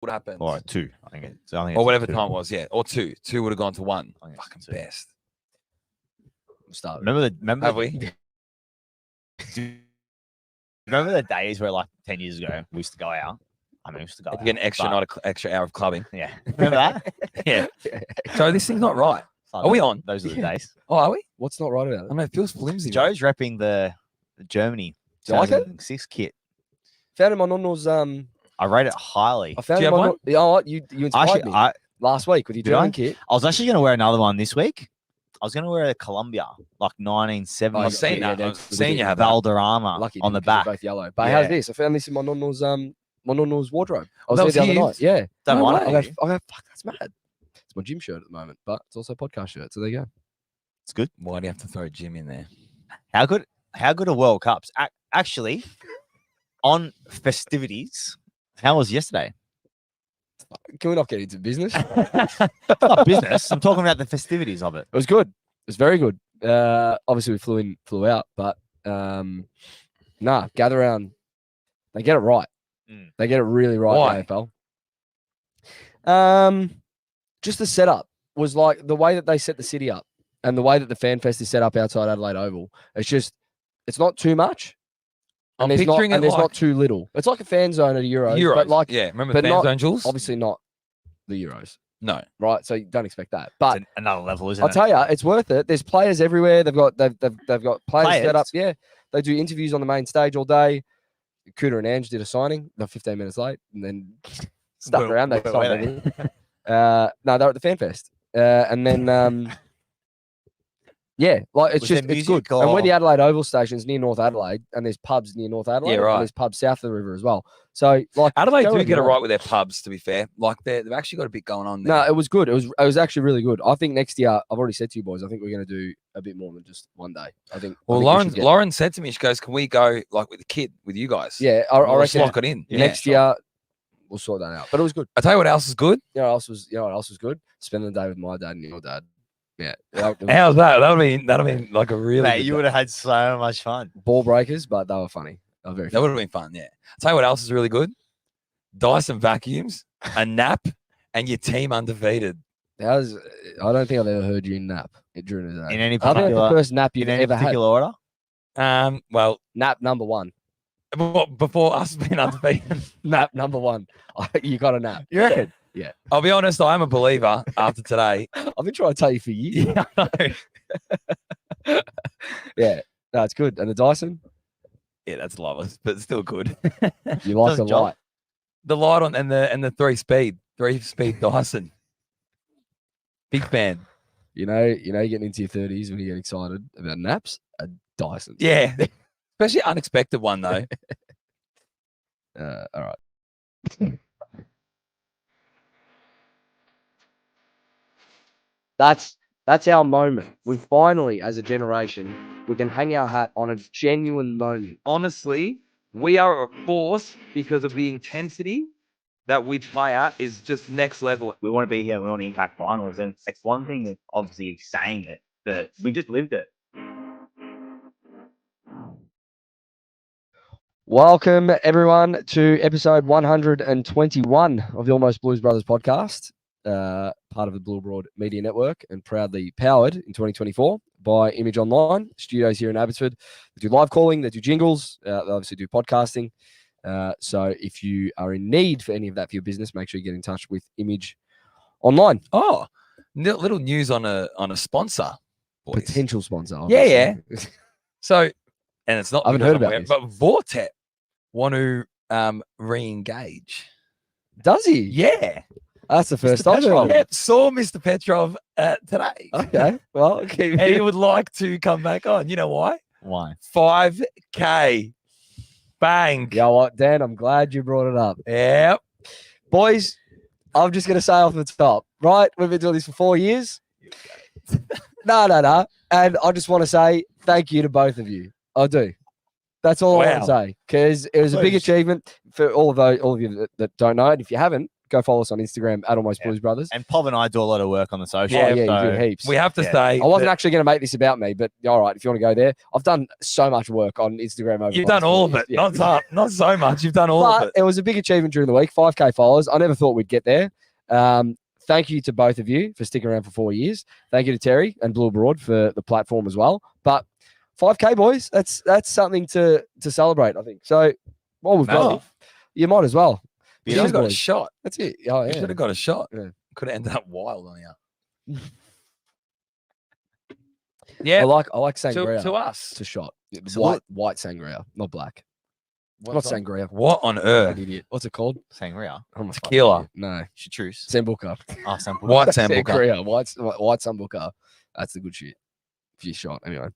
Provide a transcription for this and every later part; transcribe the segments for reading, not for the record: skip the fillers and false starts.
would happen. Or 2. I think it's or whatever 2. time it was. Yeah, or 2. 2 would have gone to 1. Fucking 2. best. Start. Have we? Remember the days where, like, 10 years ago, we used to go out? I mean, we used to go Get out. an extra hour of clubbing. Yeah. Remember that? Yeah. So this thing's not right. Are we on? Those are the days. Oh, are we? What's not right about I it? mean, it feels flimsy. Joe's repping the Germany Do you like it? 2006 kit. Found him on Nonno's. I rate it highly. I found Do you him have on. one? You know what? You inspired Actually, me last week with your Did I? German kit. I was actually going to wear another one this week. I was going to wear a Columbia, like 1970. I've seen that. yeah, I've seen you have that. Valderrama Lucky on the you didn't, 'cause back. they're both yellow. But Yeah. how's this? I found this in my Nonno's wardrobe. I was That there was the other night. his? Yeah. Don't No mind way. it. I go, fuck, that's mad. It's my gym shirt at the moment, but it's also a podcast shirt. So there you go. It's good. Why do you have to throw Jim in there? How good are World Cups? Actually, on festivities, how was yesterday? Can we not get into business? It's not business. I'm talking about the festivities of it. It was good. It was very good. Obviously we flew in, flew out, but gather around. They get it right. They get it really right. Why? The AFL. Just the setup was like the way that they set the city up and the way that the fan fest is set up outside Adelaide Oval. It's not too much. I'm And there's not, picturing and it there's like not too little. It's like a fan zone at a Euros, but like yeah, remember but the not- fan zone, Jules? obviously not the Euros, No. right? So you don't expect that. But It's another level, isn't I'll it? tell you, it's worth it. There's players everywhere. They've got players set up. Players? Yeah, they do interviews on the main stage all day. Cooter and Ange did a signing. They're 15 minutes late, and then stuck Where- around. They where signed were everything. No, they're at the fan fest, and then yeah, like it's Was just there it's good. music And we're or- the Adelaide Oval station is near North Adelaide, and there's pubs near North Adelaide. right. And there's pubs south of the river as well. So like Adelaide go do wherever get it you want. right with their pubs, to be fair. Like they've actually got a bit going on there. No, it was good. It was actually really good. I think next year, I've already said to you boys, I think we're going to do a bit more than just one day. I think. Well, I think we Lauren should get- Lauren said to me, she goes, "Can we go like with the kid with you guys? Yeah, I We'll reckon lock it in next year we'll sort that out. But it was good. I tell you what else is good. You know what else was good? Spending the day with my dad and your dad. Yeah. That was How's that? That'll be like a really. Mate, good you day. would have had so much fun. ball breakers, but they were funny. They were very That would have been fun. Yeah. Tell you what else is really good. Dyson vacuums, a nap, and your team undefeated. I don't think I've ever heard you nap during the day. In any I think that's the particular, first nap you've in any ever had. particular order? Well, Nap number one. before us being undefeated, Nap number one. You got a nap. you reckon? Yeah. I'll be honest. I am a believer after today. I've been trying to tell you for years. Yeah, I know. Yeah. No, it's good. And the Dyson, Yeah, that's loveless, but still good. you like Does the the job. light. The light on and the three speed Dyson. Big fan. You know, you're getting into your 30s when you get excited about naps. A Dyson. Yeah, especially unexpected one though. All right. That's our moment. We finally, as a generation, we can hang our hat on a genuine moment. Honestly, we are a force because of the intensity that we play at is just next level. We want to be here. We want to impact finals, and it's one thing that obviously saying it, but we just lived it. Welcome, everyone, to episode 121 of the Almost Blues Brothers podcast, part of the Blue Broad Media Network and proudly powered in 2024 by Image Online Studios here in Abbotsford. They do live calling, they do jingles, they obviously do podcasting. So if you are in need for any of that for your business, make sure you get in touch with Image Online. Oh, little news on a sponsor. Boys. Potential sponsor. Yeah, obviously. So, and it's not. I haven't because heard I'm about aware, this. But Vortep want to re-engage. Does he? Yeah, That's the first Mr. time. Petrov. Yep, saw Mr. Petrov today. Okay. Well, keep And he would like to come back on. You know why? Why? 5K. Bang. You know what, Dan? I'm glad you brought it up. Yep. Boys, I'm just going to say off the top, right? We've been doing this for 4 years. No. And I just want to say thank you to both of you. I do. That's all I want Wow. to say because it was a big Please. achievement for all of you that don't know it. If you haven't, go follow us on Instagram at Almost Yeah. Blues Brothers. And Pov and I do a lot of work on the social. Yeah, you so do heaps. We have to Yeah. say, I wasn't that actually going to make this about me, but all right, if you want to go there, I've done so much work on Instagram over. you've the done last all few of it. years. Yeah. Not so much. You've done all of But it. it was a big achievement during the week. 5K followers. I never thought we'd get there. Thank you to both of you for sticking around for 4 years. Thank you to Terry and Blue Abroad for the platform as well. But 5K boys, that's something to celebrate, I think. So while we've got it, Massive. you might as well. You Cheers, should have got a boys. shot. That's it. Oh, You yeah. should have got a shot. Yeah. Could have ended up wild on you. I Yeah, like sangria. to us. To shot. Yeah, So white sangria, not black. what's Not sangria. What on An earth? idiot. What's it called? Sangria? Oh my fucking Tequila. idiot. No. Chartreuse. Sambuca. Oh, sample. White sambuca. Sangria. White sambuca. That's the good shit. If you shot. Anyway.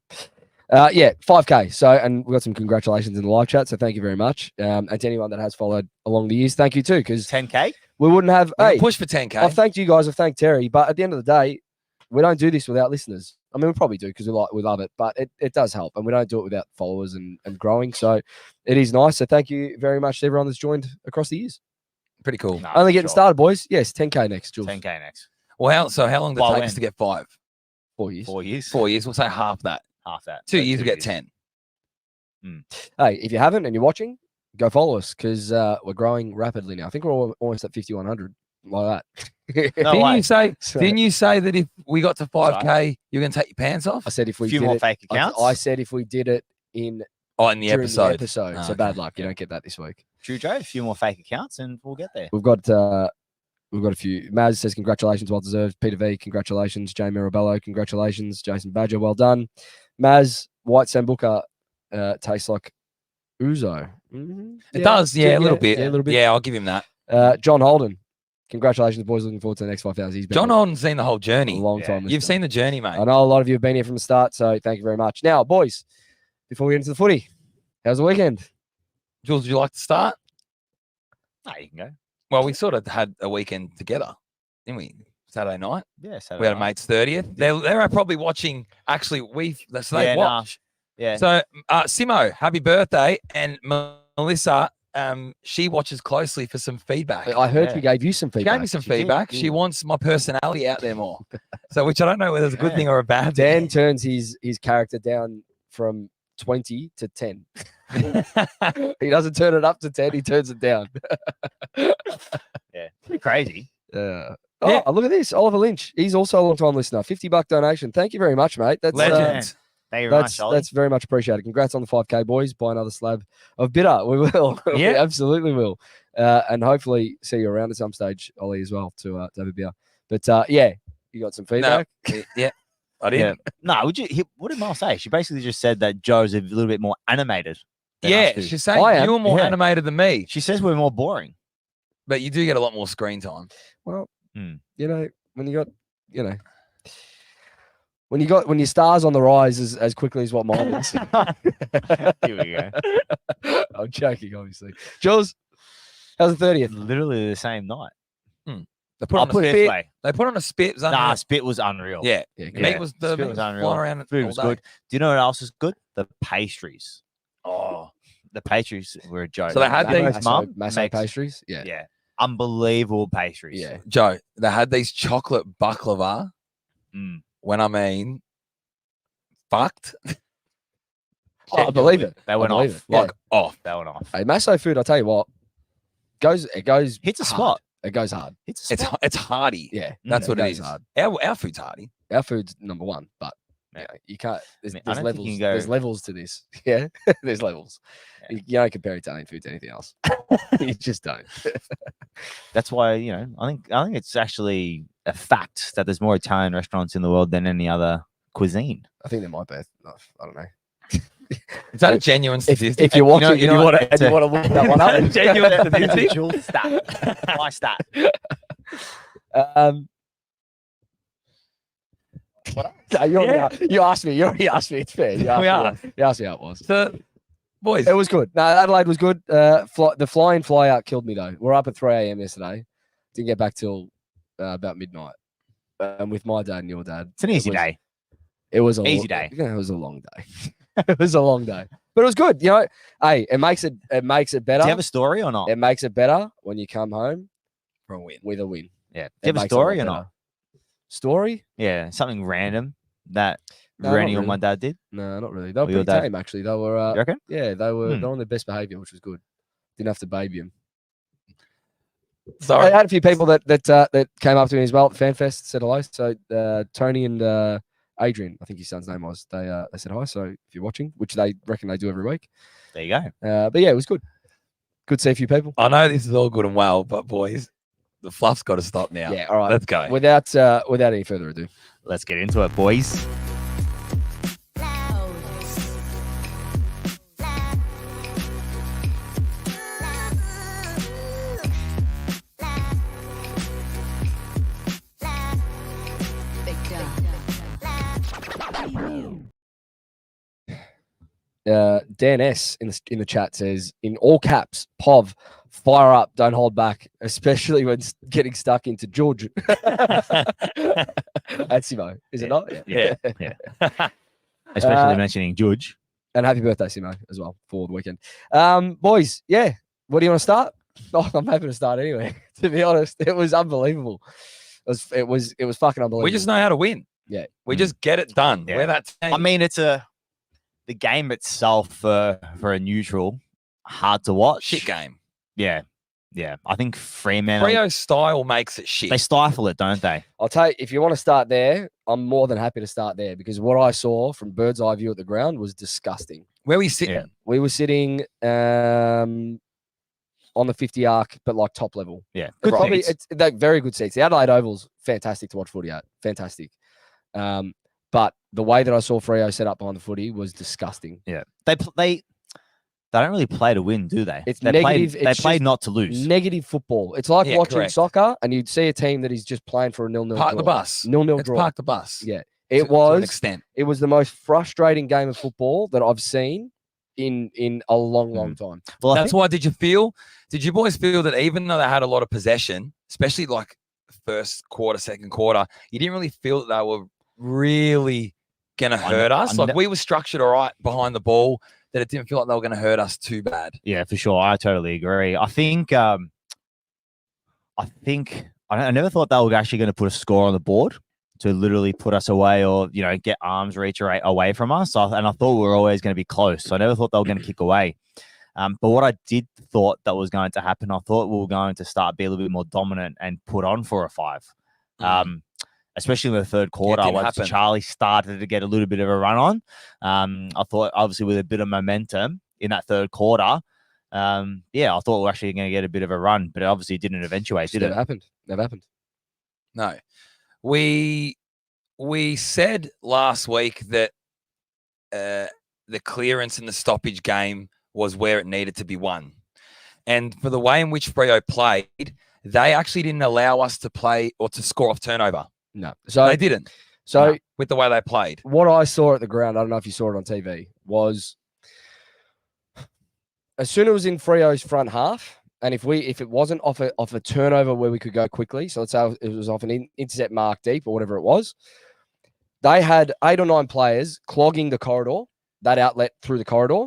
Yeah, 5K. So, and we got some congratulations in the live chat. So thank you very much. And to anyone that has followed along the years, thank you too, because 10K? we wouldn't have. We can Hey, push for 10K. I've thanked you guys. I've thanked Terry. But at the end of the day, we don't do this without listeners. I mean, we probably do because we love it, but it does help. And we don't do it without followers and growing. So it is nice. So thank you very much to everyone that's joined across the years. Pretty cool. No, Only for getting sure. started, boys. Yes, 10K next, Jules. 10K next. Well, how long did By it take when? us to get 5? 4 years. 4 years. 4 years. We'll say half that. Half that. 2 So years, we get 10. Hey, if you haven't and you're watching, go follow us because we're growing rapidly now. I think we're almost at 5,100, like that. No Didn't way. you say? So- Didn't you say that if we got to 5K, you're going to take your pants off? I said if we A few did more it, fake accounts. I said if we did it in Oh, in the during episode. the episode. Oh, So okay. bad luck. You don't get that this week. True, Joe. A few more fake accounts and we'll get there. We've got a few. Maz says congratulations, well deserved. Peter V, congratulations. Jamie Mirabello, congratulations. Jason Badger, well done. Maz, white sambuca tastes like ouzo. Mhm. It does, yeah, a little bit. Yeah, a little bit. Yeah, I'll give him that. John Holden, congratulations, boys. Looking forward to the next 5,000. He's been John a Holden's seen the whole journey. long Yeah. time. You've listener. seen the journey, mate. I know a lot of you have been here from the start, so thank you very much. Now, boys, before we get into the footy, how's the weekend? Jules, would you like to start? No, you can go. Well, we sort of had a weekend together, didn't we? Saturday night. Yeah. So We had a mate's 30th. They're probably watching. Actually, so they Yeah, nah, watch. Yeah. So, Simo, happy birthday. And Melissa, she watches closely for some feedback. I heard Yeah. she gave you some She feedback. gave me some She did, feedback. She yeah. wants my personality out there more. So, which I don't know whether it's a good Yeah. thing or a bad Dan thing. turns his character down from 20 to 10. He doesn't turn it up to 10, he turns it down. Yeah. Pretty crazy. Oh, Yeah. look at this. Oliver Lynch. He's also a long time listener. $50 donation. Thank you very much, mate. That's Legend. Thank you very that's, much, Ollie. that's very much appreciated. Congrats on the 5K, boys. Buy another slab of bitter. We will. We Yeah. absolutely will. And hopefully see you around at some stage, Ollie, as well, to have a beer. But yeah, you got some feedback. Yeah, I did. Yeah. No, what did Mel say? She basically just said that Joe's a little bit more animated. than us Yeah, two. she's saying I am. you were more Yeah. animated than me, She says we're more boring. but you do get a lot more screen time. Well, Hmm. you know, when you got, you know, when your stars on the rise as quickly as what mine is. Here we go. I'm joking, obviously. Jules, how's the 30th? Literally the same night. They put I'll on put a it this spit. way. They put on a spit. It was unreal. Nah, spit was unreal. Yeah, Yeah, Yeah. meat was the Spit meat was was unreal. flying around. Food all was day. good. Do you know what else was good? The pastries. Oh, The pastries were a joke. So they had Mamo's these- mum Masso makes- pastries. Yeah. Yeah, unbelievable pastries. Yeah. Joe, they had these chocolate baklava. Mm. When I mean, fucked. Oh, I believe it. They went I believe off. it. Yeah. Like off. They went off. Hey, Masso food, I'll tell you what, it goes Hits a hard. spot. It goes hard. It's a spot. It's hearty. Yeah. That's it what it goes is. hard. Our food's hearty. Our food's number one, but Yeah. yeah, you can't. There's, I mean, I there's don't think levels. you can go- There's levels to this. Yeah, there's levels. Yeah. You don't compare Italian food to anything else. You just don't. That's why I think it's actually a fact that there's more Italian restaurants in the world than any other cuisine. I think there might be. I don't know. Is that a genuine statistic? If you're watching, you know and what, you want to look that one up. Genuine It's a statistic? Jules stat. My stat. No, you asked me. You already asked me. It's fair. You asked me. You asked me how it was. So, boys, It was good. No, Adelaide was good. The fly in, fly out killed me though. We're up at 3 a.m. yesterday. Didn't get back till about midnight. With my dad and your dad. It's an easy was- day. It was a Easy day. Yeah, it was a long day. It was a long day, but it was good. You know, hey, it makes it better. Do you have a story or not? It makes it better when you come home for a win. with a win. Yeah. It Do you have a makes it story lot or better. not? Story? Yeah, something random that No, not Rennie or my really. dad did. No, not really. They were Or your pretty dad? tame, actually. They were, You reckon? yeah, they were. Hmm. They're on their best behaviour, which was good. Didn't have to baby them. Sorry. I had a few people that came up to me as well at FanFest, said hello. So Tony and Adrian, I think his son's name was. They said hi. So if you're watching, which they reckon they do every week, There you go. but yeah, it was good. Good to see a few people. I know this is all good and well, but boys, the fluff's got to stop now. Yeah, all right. Let's go. Without any further ado, Let's get into it, boys. Dan S in the chat says in all caps, POV, fire up, don't hold back, especially when getting stuck into George. That's Simo, is it not? Yeah. Especially mentioning Judge. And happy birthday, Simo, as well for the weekend. Boys, yeah. What do you want to start? Oh, I'm happy to start anyway. To be honest, it was unbelievable. It was fucking unbelievable. We just know how to win. Yeah. We just get it done. Yeah. We're that team. I mean, it's the game itself for a neutral, hard to watch. shit game. Yeah. Yeah. I think Fremantle, Freo style makes it shit. they stifle it, don't they? I'll tell you, if you want to start there, I'm more than happy to start there because what I saw from bird's eye view at the ground was disgusting. Where we sitting? Yeah. We were sitting on the 50 arc, but like top level. Yeah. Good Probably seats. they're very good seats. The Adelaide Oval's fantastic to watch footy at. Fantastic. But the way that I saw Freo set up behind the footy was disgusting. Yeah. They don't really play to win, do they? It's they negative. Play, they It's play just not to lose. Negative football. It's like Yeah, watching correct. soccer and you'd see a team that is just playing for a 0-0 Park draw. the bus. 0-0 Let's draw. park the bus. Yeah. to- It to an was extent. it was the most frustrating game of football that I've seen in a long time. Well, I That's why. Did you boys feel that even though they had a lot of possession, especially like first quarter, second quarter, you didn't really feel that they were really going to hurt us? Like we were structured all right behind the ball, that it didn't feel like they were going to hurt us too bad. yeah, for sure. I totally agree. I think I never thought they were actually going to put a score on the board to literally put us away or, get arms reach away from us. And I thought we were always going to be close. So I never thought they were going to kick away. But what I did thought that was going to happen, I thought we were going to start be a little bit more dominant and put on 4 or 5. Especially in the third quarter, didn't once happen. Charlie started to get a little bit of a run on. I thought, obviously, with a bit of momentum in that third quarter, I thought we were actually going to get a bit of a run, but it obviously didn't eventuate, did Never it? happened. Never happened. No, we said last week that the clearance in the stoppage game was where it needed to be won, and for the way in which Freo played, they actually didn't allow us to play or to score off turnover. No. So They didn't. So No, with the way they played. what I saw at the ground, I don't know if you saw it on TV, was as soon as it was in Freo's front half, and if it wasn't off a turnover where we could go quickly, so let's say it was off an intercept mark deep or whatever it was, they had 8 or 9 players clogging the corridor, that outlet through the corridor,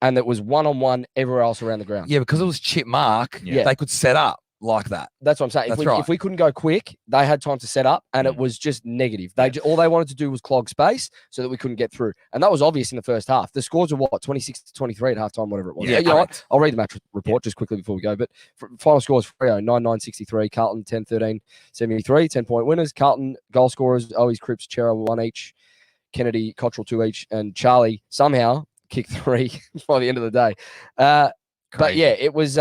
and it was 1-on-1 everywhere else around the ground. Yeah, because it was chip mark, Yeah. they could set up like that. That's what I'm saying. That's right. If we couldn't go quick, they had time to set up, and it was just negative. All they wanted to do was clog space so that we couldn't get through, and that was obvious in the first half. The scores were 26-23 at halftime, whatever it was. Yeah, You know what? correct. I'll read the match report just quickly before we go. But final scores: Freo 9-9-63, Carlton 10-13, 73, 10-point winners. Carlton goal scorers: Owies, Cripps, Chera 1 each, Kennedy, Cottrell 2 each, and Charlie somehow kicked 3 by the end of the day. But yeah, it was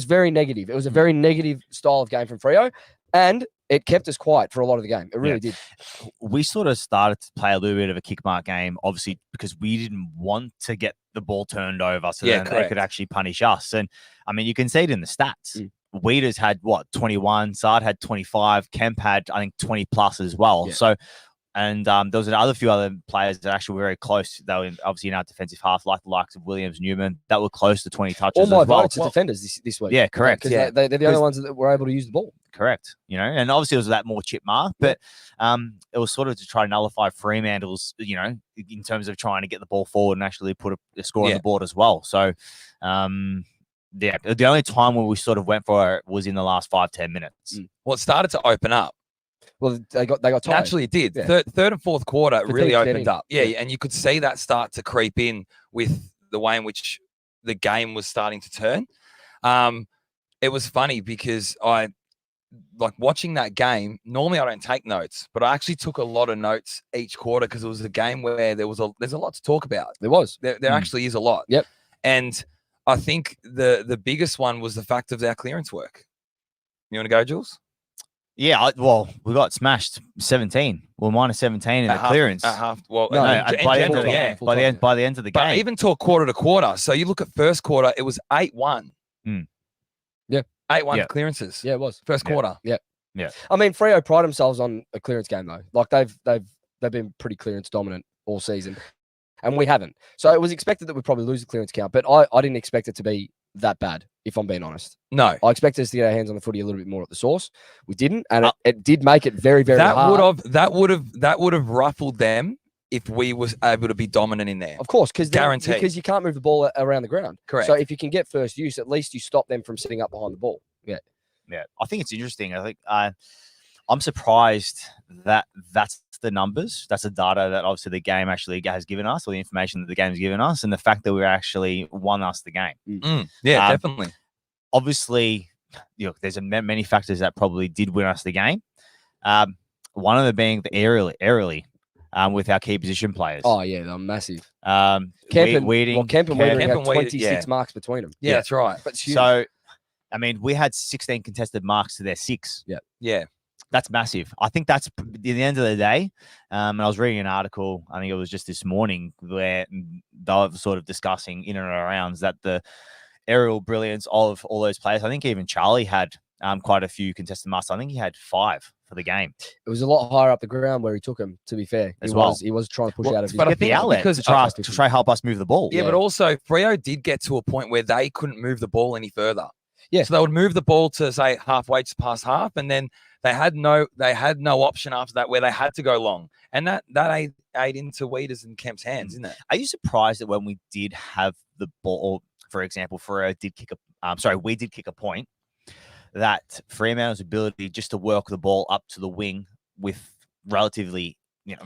very negative. It was a very negative style of game from Freo, and it kept us quiet for a lot of the game. It really did. We sort of started to play a little bit of a kick mark game, obviously, because we didn't want to get the ball turned over so Yeah, then they correct. could actually punish us. And I mean, you can see it in the stats. Weeders had 21, Sard had 25, Kemp had, I think, 20 plus as well. Yeah. So, and there was a few other players that actually were very close. They were obviously in our defensive half, like the likes of Williams, Newman, that were close to 20 touches All my as well. votes are defenders this week. Yeah, correct. Because Yeah. they're the only ones that were able to use the ball. Correct. And obviously it was that more chip mark, but it was sort of to try to nullify Fremantle's, in terms of trying to get the ball forward and actually put a score on the board as well. So, yeah, the only time when we sort of went for it was in the last 5-10 minutes. Well, it started to open up. Well, they got tired. Naturally, it did. Yeah. Third and fourth quarter, it really Fatigue's opened getting- up. Yeah, yeah. and you could see that start to creep in with the way in which the game was starting to turn. It was funny because I like watching that game. Normally, I don't take notes, but I actually took a lot of notes each quarter because it was a game where there's a lot to talk about. There was. There actually is a lot. Yep. And I think the biggest one was the fact of our clearance work. You want to go, Jules? Yeah, well, we got smashed 17. Well, minus 17 in At the half- clearance. At half. Well, No, in by the end of general, the yeah. game. By the end of the But game. even to a quarter to quarter. So you look at first quarter, it was 8-1. Yeah. 8-1 Yeah. clearances. Yeah, it was. First Yeah. quarter. I mean, Freo pride themselves on a clearance game though. Like they've been pretty clearance dominant all season, and we haven't. So it was expected that we'd probably lose the clearance count, but I didn't expect it to be that bad. If I'm being honest, No. I expected us to get our hands on the footy a little bit more at the source. We didn't, and it did make it very, very That hard. would have ruffled them if we was able to be dominant in there. Of course, Guaranteed. because you can't move the ball around the ground. Correct. So if you can get first use, at least you stop them from sitting up behind the ball. Yeah. Yeah, I think it's interesting. I think I'm surprised that that's the numbers. That's the data that obviously the game actually has given us, or the information that the game has given us, and the fact that we actually won us the game. Yeah, Um, definitely. Obviously, there's many factors that probably did win us the game. One of them being the aerially with our key position players. Oh yeah, they're massive. Kemp Weeding had Weeding, 26 yeah. marks between them. Yeah, that's right. That's huge. So, I mean, we had 16 contested marks to their 6. Yeah. That's massive. I think that's at the end of the day. And I was reading an article, I think it was just this morning, where they were sort of discussing in and around that the aerial brilliance of all those players. I think even Charlie had quite a few contested marks. I think he had 5 for the game. it was a lot higher up the ground where he took him. To be fair, As well. he was trying to push Well, out of his. but I Get the think outlet because- to try help us move the ball. Yeah, Yeah. but also Freo did get to a point where they couldn't move the ball any further. Yeah. So they would move the ball to say halfway to past half, and then they had no option after that where they had to go long, and that ate into Weeders and Kemp's hands, isn't it? Are you surprised that when we did have the ball, for example, we did kick a point, that Fremantle's ability just to work the ball up to the wing with relatively,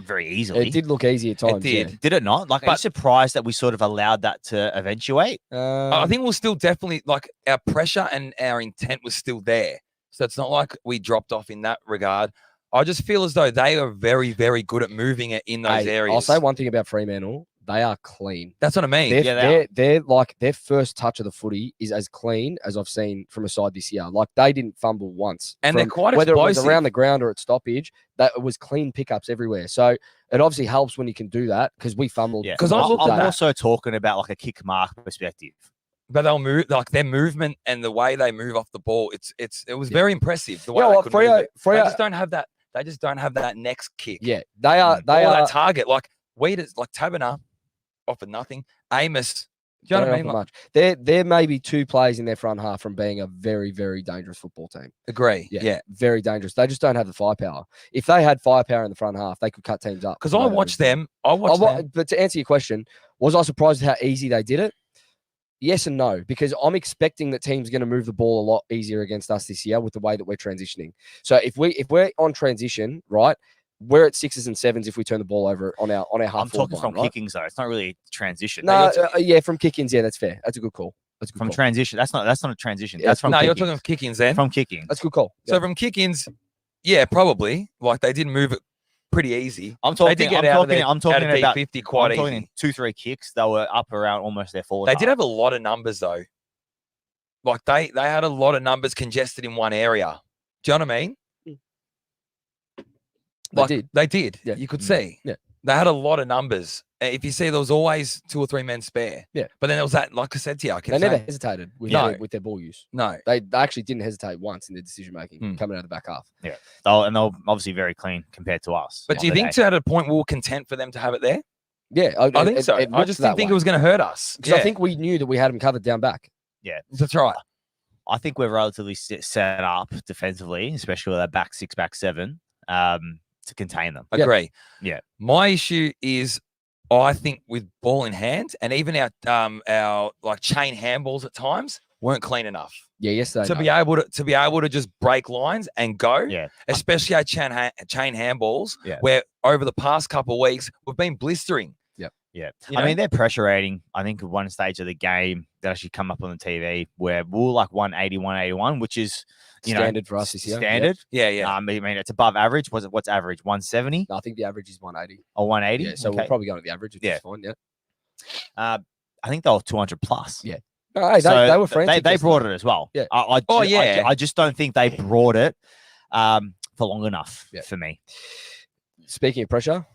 very easily. It did look easy at times. did. Did it not? Like, are you But- surprised that we sort of allowed that to eventuate? Yeah. I think we'll still definitely like our pressure and our intent was still there. So it's not like we dropped off in that regard. I just feel as though they are very, very good at moving it in those areas. I'll say one thing about Fremantle: they are clean. That's what I mean. They're like their first touch of the footy is as clean as I've seen from a side this year. Like they didn't fumble once, And they're from quite whether it was explosive. around the ground or at stoppage. That it was clean pickups everywhere. So it obviously helps when you can do that because we fumbled. Yeah. 'Cause I looked at I'm that. also talking about like a kick mark perspective. But they'll move like their movement and the way they move off the ball. It was very impressive. The way know they what, could move it. They Freo- just don't have that. They just don't have that next kick. Yeah, they are. They or are. that target. Like Weeders, like Taberner, offered nothing. Amos, do you know don't what I mean? offer Like, much. They're maybe 2 plays in their front half from being a very, very dangerous football team. agree. Yeah, Yeah. very dangerous. They just don't have the firepower. If they had firepower in the front half, they could cut teams up. Because I watched them. I watched them. But to answer your question, was I surprised at how easy they did it? Yes and no, because I'm expecting that teams are going to move the ball a lot easier against us this year with the way that we're transitioning. So if we're on transition, right, we're at 6s and 7s if we turn the ball over on our half. I'm talking forward from line, right? kickings though. It's not really transition. No, yeah, from kick-ins, yeah, that's fair. That's a good call. That's a good From call. transition. That's not a transition. Yeah, That's from No, you're kick-ins. talking of kick-ins then. From kicking. That's a good call. So Yeah. from kick-ins, yeah, probably. Like they did move it pretty easy. I'm They talking. did get I'm out of talking. their, I'm talking out of about. D50 quite I'm talking easy. 2-3 kicks. They were up around almost their forward. They did half. have a lot of numbers though. Like they had a lot of numbers congested in one area. Do you know what I mean? They Like, did. They did. Yeah. You could see. Yeah. They had a lot of numbers. If you see, there was always 2 or 3 men spare. Yeah. But then there was that, like I said to you, I They kept never saying, hesitated with, No. their ball use. no. They actually didn't hesitate once in their decision making Hmm. coming out of the back half. They're obviously very clean compared to us. But do you on the think day. to at a point we were content for them to have it there? Yeah, I think so. I just didn't think it was going to hurt us. because I think we knew that we had them covered down back. that's right. I think we're relatively set up defensively, especially with our back 6, back 7, to contain them. Yeah. Agree. Yeah. My issue is, I think with ball in hand and even our like chain handballs at times, weren't clean enough Yeah, yesterday. to be able to just break lines and go. Yeah. Especially our chain handballs, Yeah. where over the past couple of weeks we've been blistering. Yeah. You I know? mean, their pressure rating, I think at one stage of the game that actually come up on the TV where we were like 180, 181, which is, standard for us this year. standard. Yeah. I mean, it's above average. What's average? 170 No, I think the average is 180. or 180? Yeah, so Okay. we're probably going to the average, which Yeah. is fine. Yeah. I think they were 200 plus. Yeah. No, hey, So they were frantic. They brought yesterday. it as well. Yeah. I just don't think they brought it for long enough Yeah. for me. Speaking of pressure,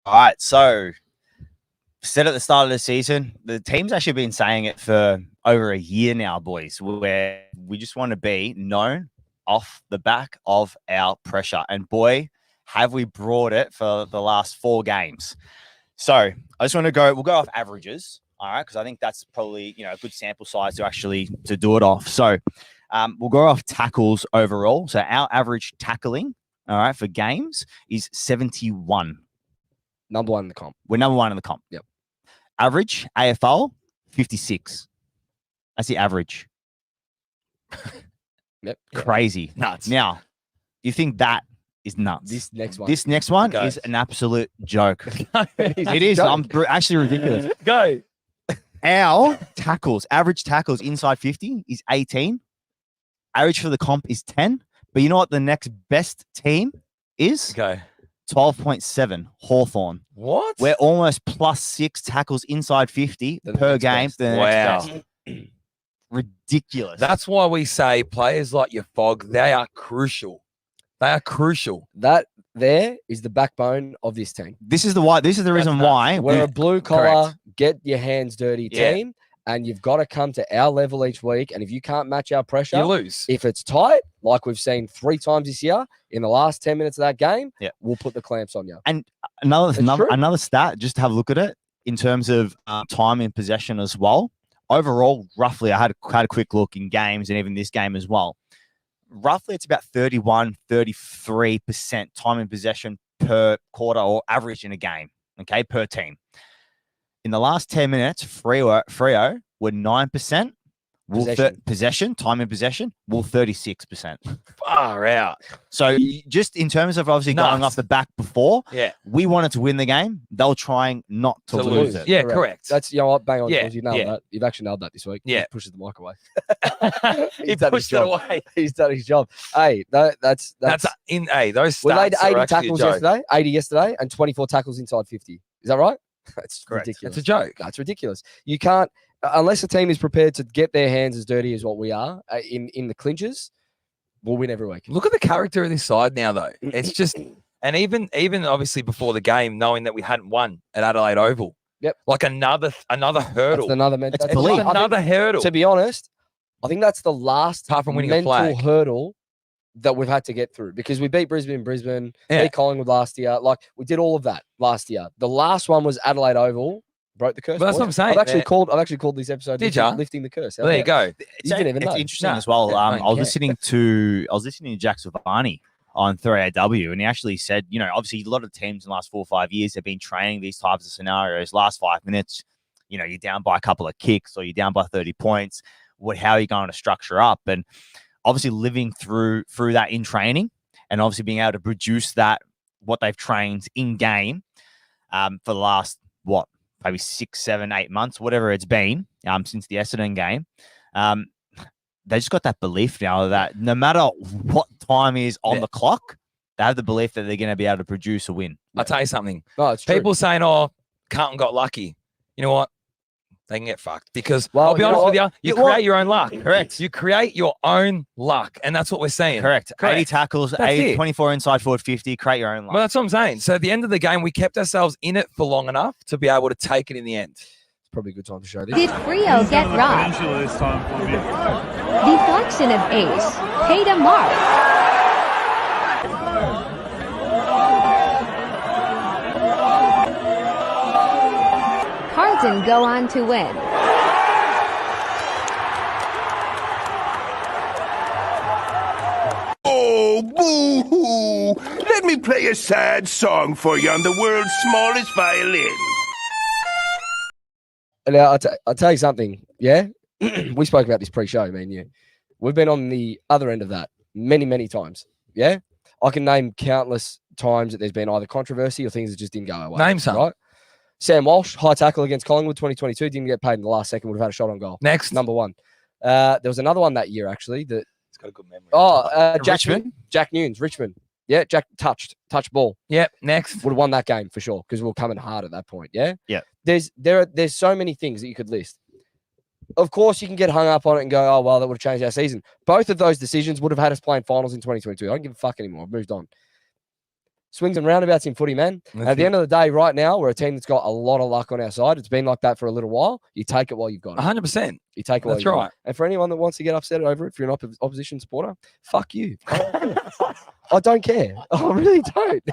All right, so said at the start of the season, the team's actually been saying it for over a year now, boys, where we just want to be known off the back of our pressure. And boy, have we brought it for the last 4 games. So I just want to we'll go off averages, all right, because I think that's probably, a good sample size to do it off. So we'll go off tackles overall. So our average tackling, all right, for games is 71. number 1 in the comp. We're number 1 in the comp. Yep. Average AFL 56. That's the average. Yep. Crazy. Nuts. Now, you think that is nuts? This next one. This next one Go. is an absolute joke. It's It is. a joke. Actually ridiculous. Go. Our average tackles inside 50 is 18. Average for the comp is 10. But you know what the next best team is? Go. 12.7. Hawthorn. What? We're almost +6 tackles inside 50 Than the per next game. best. than the Wow. next best. Ridiculous. That's why we say players like your Fog, they are crucial. They are crucial. That there is the backbone of this team. This is the reason nuts. why We're a we- blue collar, correct. get your hands dirty Yeah. team, and you've got to come to our level each week. And if you can't match our pressure, You lose. if it's tight, like we've seen 3 times this year, in the last 10 minutes of that game, Yeah. we'll put the clamps on you. another It's true. another stat. Just to have a look at it in terms of time in possession as well. Overall, roughly, I had a quick look in games and even this game as well. Roughly, it's about 33% time in possession per quarter or average in a game. Okay, per team. In the last 10 minutes, Freo were 9%. Possession, time in possession, will 36%. Far out. So just in terms of obviously going Nuts. off the back before, Yeah. we wanted to win the game. They were trying not to lose it. Yeah, correct. That's, you know what, bang on, Yeah, Jules, you nailed yeah. that. You've actually nailed that this week. Yeah. He pushes the mic away. he done his pushed it job. away. He's done his job. Hey, that's That's in those we made stats are 80 actually a tackles joke. yesterday, 80 yesterday, and 24 tackles inside 50. Is that right? That's Correct. ridiculous. It's a joke. That's ridiculous. You can't, unless a team is prepared to get their hands as dirty as what we are in the clinches, we'll win every week. Look at the character of this side now, though. It's just, and even obviously before the game, knowing that we hadn't won at Adelaide Oval. Yep. Like another hurdle. That's another mental. It's belief. Another hurdle. To be honest, I think that's the last Apart from winning a mental flag. hurdle that we've had to get through because we beat Brisbane, Yeah. beat Collingwood last year. Like we did all of that last year. The last one was Adelaide Oval. Broke the curse. Well, that's boys. what I'm saying. I've actually called this episode. Did ya? Lifting the curse? How Well, there you about go. You didn't even it's know. interesting No. as well. Yeah, I don't was care. listening to Jack Savani on 3AW, and he actually said, obviously a lot of teams in the last 4 or 5 years have been training these types of scenarios. Last 5 minutes, you're down by a couple of kicks or you're down by 30 points. How are you going to structure up? And obviously living through that in training, and obviously being able to produce that what they've trained in game for the last maybe 6, 7, 8 months, whatever it's been since the Essendon game. They just got that belief now that no matter what time is on Yeah. the clock, they have the belief that they're going to be able to produce a win. I'll tell you something. No, it's true. People saying, "Oh, Carlton got lucky." You know what? They can get fucked because Well, I'll be you honest know with you. what? You Yeah, well, create your own luck. correct. You create your own luck, and that's what we're saying. Correct. 80 Correct. tackles, That's 80, it. 24 inside forward, 50. Create your own luck. Well, that's what I'm saying. So at the end of the game, we kept ourselves in it for long enough to be able to take it in the end. It's probably a good time to show this. Did Freo get robbed? Deflection of ace. Pay to mark. Fremantle go on to win. Oh, boo-hoo! Let me play a sad song for you on the world's smallest violin. Now, I'll tell you something, yeah? We spoke about this pre-show, me and you. We've been on the other end of that many, many times, yeah? I can name countless times that there's been either controversy or things that just didn't go our way. Name some. Right? Sam Walsh, high tackle against Collingwood 2022, didn't get paid in the last second, would have had a shot on goal. Next. Number one. There was another one that year, actually, that It's got a good memory. Jack Nunes, Richmond. Yeah, Jack touch ball. Yep. Next. Would have won that game for sure because we were coming hard at that point. Yeah. Yeah. There's so many things that you could list. Of course, you can get hung up on it and go, oh well, that would have changed our season. Both of those decisions would have had us playing finals in 2022. I don't give a fuck anymore. I've moved on. Swings and roundabouts in footy, man. At the end of the day, right now, we're a team that's got a lot of luck on our side. It's been like that for a little while. You take it while you've got it. 100%. You take it while That's you've got right. it. And for anyone that wants to get upset over it, if you're an opposition supporter, fuck you. I don't care. I really don't.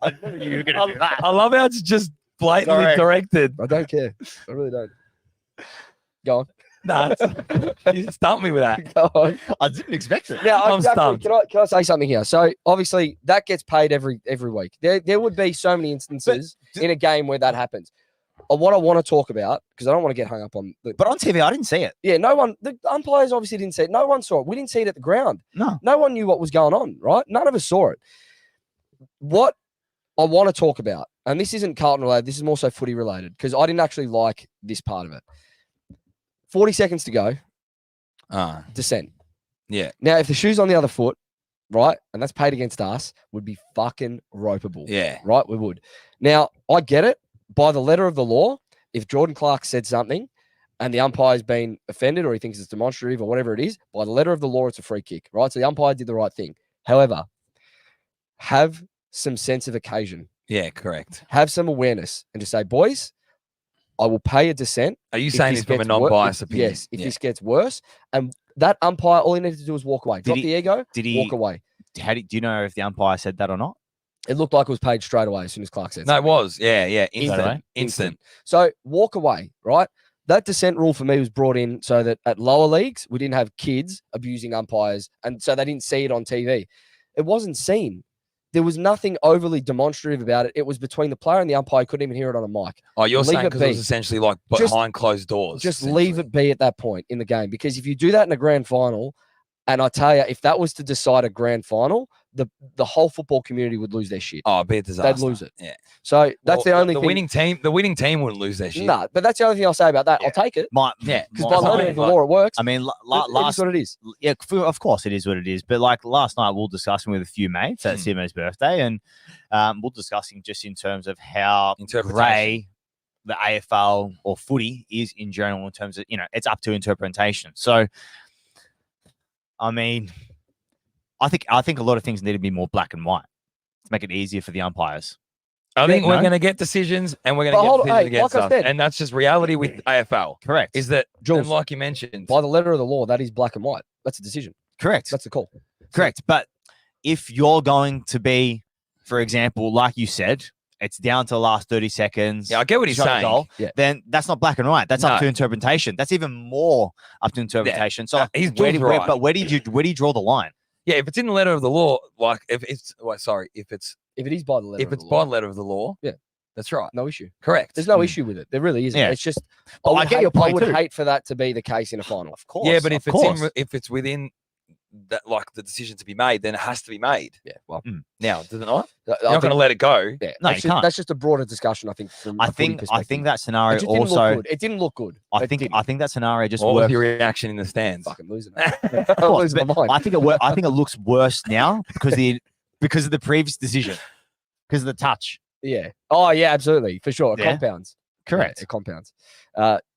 I knew you were going to do that. I love how it's just blatantly Correct. corrected. I don't care. I really don't. Go on. Nah, you stumped me with that. Go on. I didn't expect it. Now, I'm stumped. can I say something here? So obviously that gets paid every week. There would be so many instances in a game where that happens. What I want to talk about, because I don't want to get hung up on But on TV, I didn't see it. yeah, the umpires obviously didn't see it. No one saw it. We didn't see it at the ground. No. No one knew what was going on, right? None of us saw it. What I want to talk about, and this isn't Carlton related, this is more so footy related, because I didn't actually like this part of it. 40 seconds to go, descent. Yeah. Now, if the shoe's on the other foot, right, and that's paid against us, would be fucking ropeable. Yeah. Right? We would. Now, I get it. By the letter of the law, if Jordan Clark said something and the umpire's been offended or he thinks it's demonstrative or whatever it is, by the letter of the law, it's a free kick, right? So the umpire did the right thing. However, have some sense of occasion. Yeah, correct. Have some awareness and just say, boys, I will pay a dissent. Are you if saying this from a gets non-biased opinion? Yes, if this gets worse. And that umpire, all he needed to do was walk away. Drop he- the ego, Did he? walk away. Do you know if the umpire said that or not? It looked like it was paid straight away as soon as Clark said No, it something. was. Yeah, yeah. Instant. Instant. So walk away, right? That dissent rule for me was brought in so that at lower leagues, we didn't have kids abusing umpires. And so they didn't see it on TV. It wasn't seen. There was nothing overly demonstrative about it. It was between the player and the umpire. Couldn't even hear it on a mic. Oh, you're Leave saying it because it was be. essentially like Just- behind closed doors. Just leave it be at that point in the game. Because if you do that in a grand final, and I tell you, if that was to decide a grand final, the whole football community would lose their shit. Oh, it'd be a disaster. They'd lose it. Yeah. So that's Well, the only the thing. winning team wouldn't lose their shit. No, but that's the only thing I'll say about that. Yeah. I'll take it. Yeah. Because my- by the fine, letter of the like- law, it works. I mean, It is last what it is. yeah, of course it is what it is. But like last night, we were discussing with a few mates at Simo's birthday, and we're discussing just in terms of how Interpretation. grey the AFL or footy is in general in terms of, it's up to interpretation. So, I mean, I think a lot of things need to be more black and white to make it easier for the umpires. I think we're no. going to get decisions and we're going But to get hold on, decisions hey, against like I us. said- And that's just reality with AFL. Correct. Is that, Jules, and like you mentioned, by the letter of the law, that is black and white. That's a decision. correct. That's the call. Correct. But if you're going to be, for example, like you said, it's down to the last 30 seconds. yeah, I get what he's shot a saying. goal, Yeah. then that's not black and white. That's up No. to interpretation. That's even more up to interpretation. So he's where do, Jules right. but where do you draw the line? Yeah, if it's in the letter of the law, like if it's, if it's If it is by the letter of the by law, the letter of the law, Yeah. that's right. no issue. Correct. There's no issue with it. There really isn't. Yeah. It's just Well, I would get hate- your point would too. hate for that to be the case in a final. Of course. Yeah, but of if course. if it's within that, like the decision to be made, then it has to be made. Yeah, well, Now, does it not? I You're not going to let it go. yeah, No, that's, you just, can't. that's just a broader discussion. I think. From I a footy think perspective. that It scenario just didn't look also. good. It didn't look good. I It think didn't. that scenario just What was works. your reaction in the stands? Fucking losing. Of I'm course, losing my but mind. I think it looks worse now because of the previous decision, because of the touch. Yeah. Oh yeah, absolutely for sure. It Yeah. compounds. Correct. Yeah, it compounds.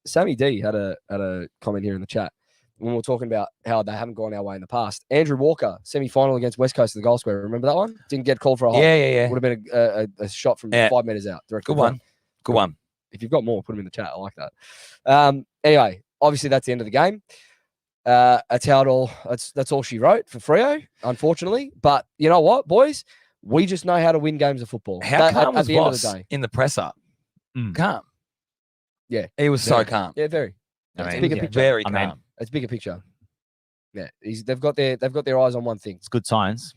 Sammy D had a comment here in the chat when we were talking about how they haven't gone our way in the past. Andrew Walker, semi-final against West Coast of the goal square. Remember that one? Didn't get called for a hole. Yeah. Would have been a shot from Yeah. 5 meters out. Direct Good to one. Good one. If you've got more, put them in the chat. I like that. Anyway, obviously that's the end of the game. That's how it all. That's all she wrote for Freo, unfortunately. But you know what, boys? We just know how to win games of football. How That- calm at was the end of Voss the day. in the presser? Mm. Calm. He was so Very. calm. Yeah, very. I It's mean, bigger yeah. picture. Very I calm. mean, It's bigger picture. Yeah, they've got their eyes on one thing. it's good signs.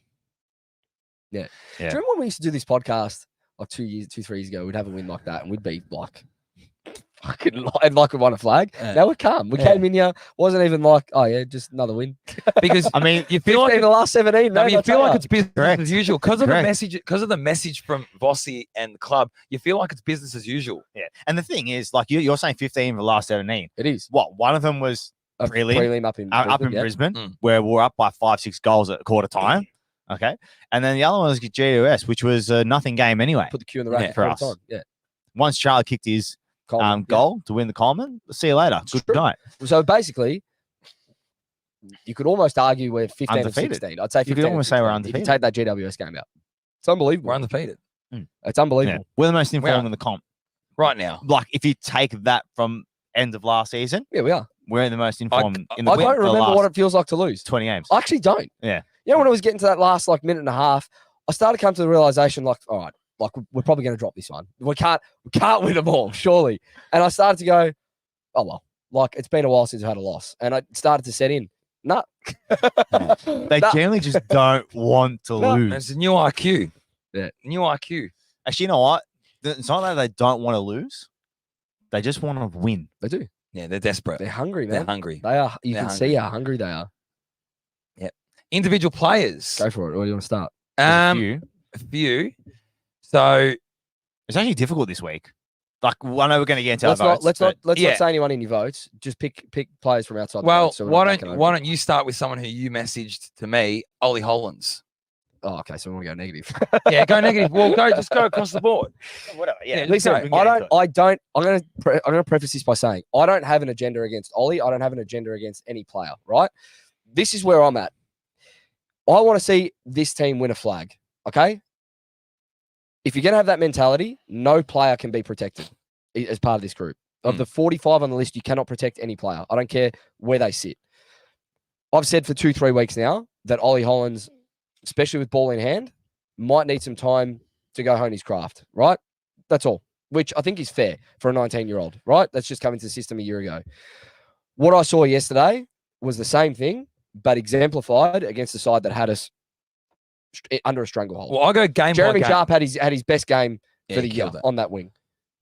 Do Yeah. you remember when we used to do this podcast like 3 years ago? We'd have a win like that, and we'd be like, fucking like we won a flag. Yeah. Now we're calm. We Yeah. came in here, wasn't even like, oh yeah, just another win. Because I mean, you feel like in the last 17. I mean, you feel like it's business Correct. as usual because of the Correct. message. Because of the message from Vossi and the club, you feel like it's business as usual. yeah. And the thing is, like you're saying 15 for the last 17. It is What? One of them was a prelim up in up in yeah. Brisbane, Mm. where we're up by 5-6 goals at quarter time. Okay. And then the other one was GWS, which was a nothing game anyway. Put the cue in the rack Yeah, for for us. us. Yeah. Once Charlie kicked his Coleman, yeah. goal to win the Coleman, see you later. It's Good true. night. So basically, you could almost argue we're 15 and Undefeated. 16. I'd say 15 You could and almost say we're 16 undefeated. if you take that GWS game out. It's unbelievable. We're undefeated It's Yeah. unbelievable. We're the most are. informed in the comp. right now. Like if you take that from end of last season, Yeah, we are. we're the most informed in the I comp don't for the remember what last it feels like to lose. 20 games. I actually don't. Yeah. You know, when I was getting to that last like minute and a half, I started to come to the realization like, all right, like we're probably going to drop this one. We can't win them all, surely. And I started to go, oh well, like it's been a while since I had a loss, and I started to set in. Nah. They Nah. generally just don't want to No. lose. It's a new IQ. Yeah. New IQ. Actually, you know what? It's not that they don't want to lose. They just want to win. They do. Yeah, they're desperate. They're hungry, They're man. hungry. They are. You They're can see how hungry they are. Individual players. Go for it. Where do you want to start? There's a Um, few. a few. So It's actually difficult this week. Like, I know we're going to get into Let's our not votes, let's but not yeah. say anyone in your votes. Just pick players from outside. well, the votes, so we're why not backing don't over why it. don't you start with someone who you messaged to me, Ollie Hollands? Oh, okay. So we want to go negative. Yeah, go negative. Well, just go across the board. whatever. Yeah, Listen, we can I get into don't. it. I'm gonna preface this by saying I don't have an agenda against Ollie. I don't have an agenda against any player. Right. This is where I'm at. I want to see this team win a flag. Okay. If you're gonna have that mentality, no player can be protected as part of this group. Of the 45 on the list, you cannot protect any player. I don't care where they sit. I've said for 2-3 weeks now that Ollie Hollands, especially with ball in hand, might need some time to go hone his craft, right? That's all, which I think is fair for a 19-year-old, right? That's just come into the system a year ago. What I saw yesterday was the same thing, but exemplified against the side that had us under a stranglehold. Well, I'll go game Jeremy by game. Sharp had his best game Yeah, for he the year killed it. on that wing.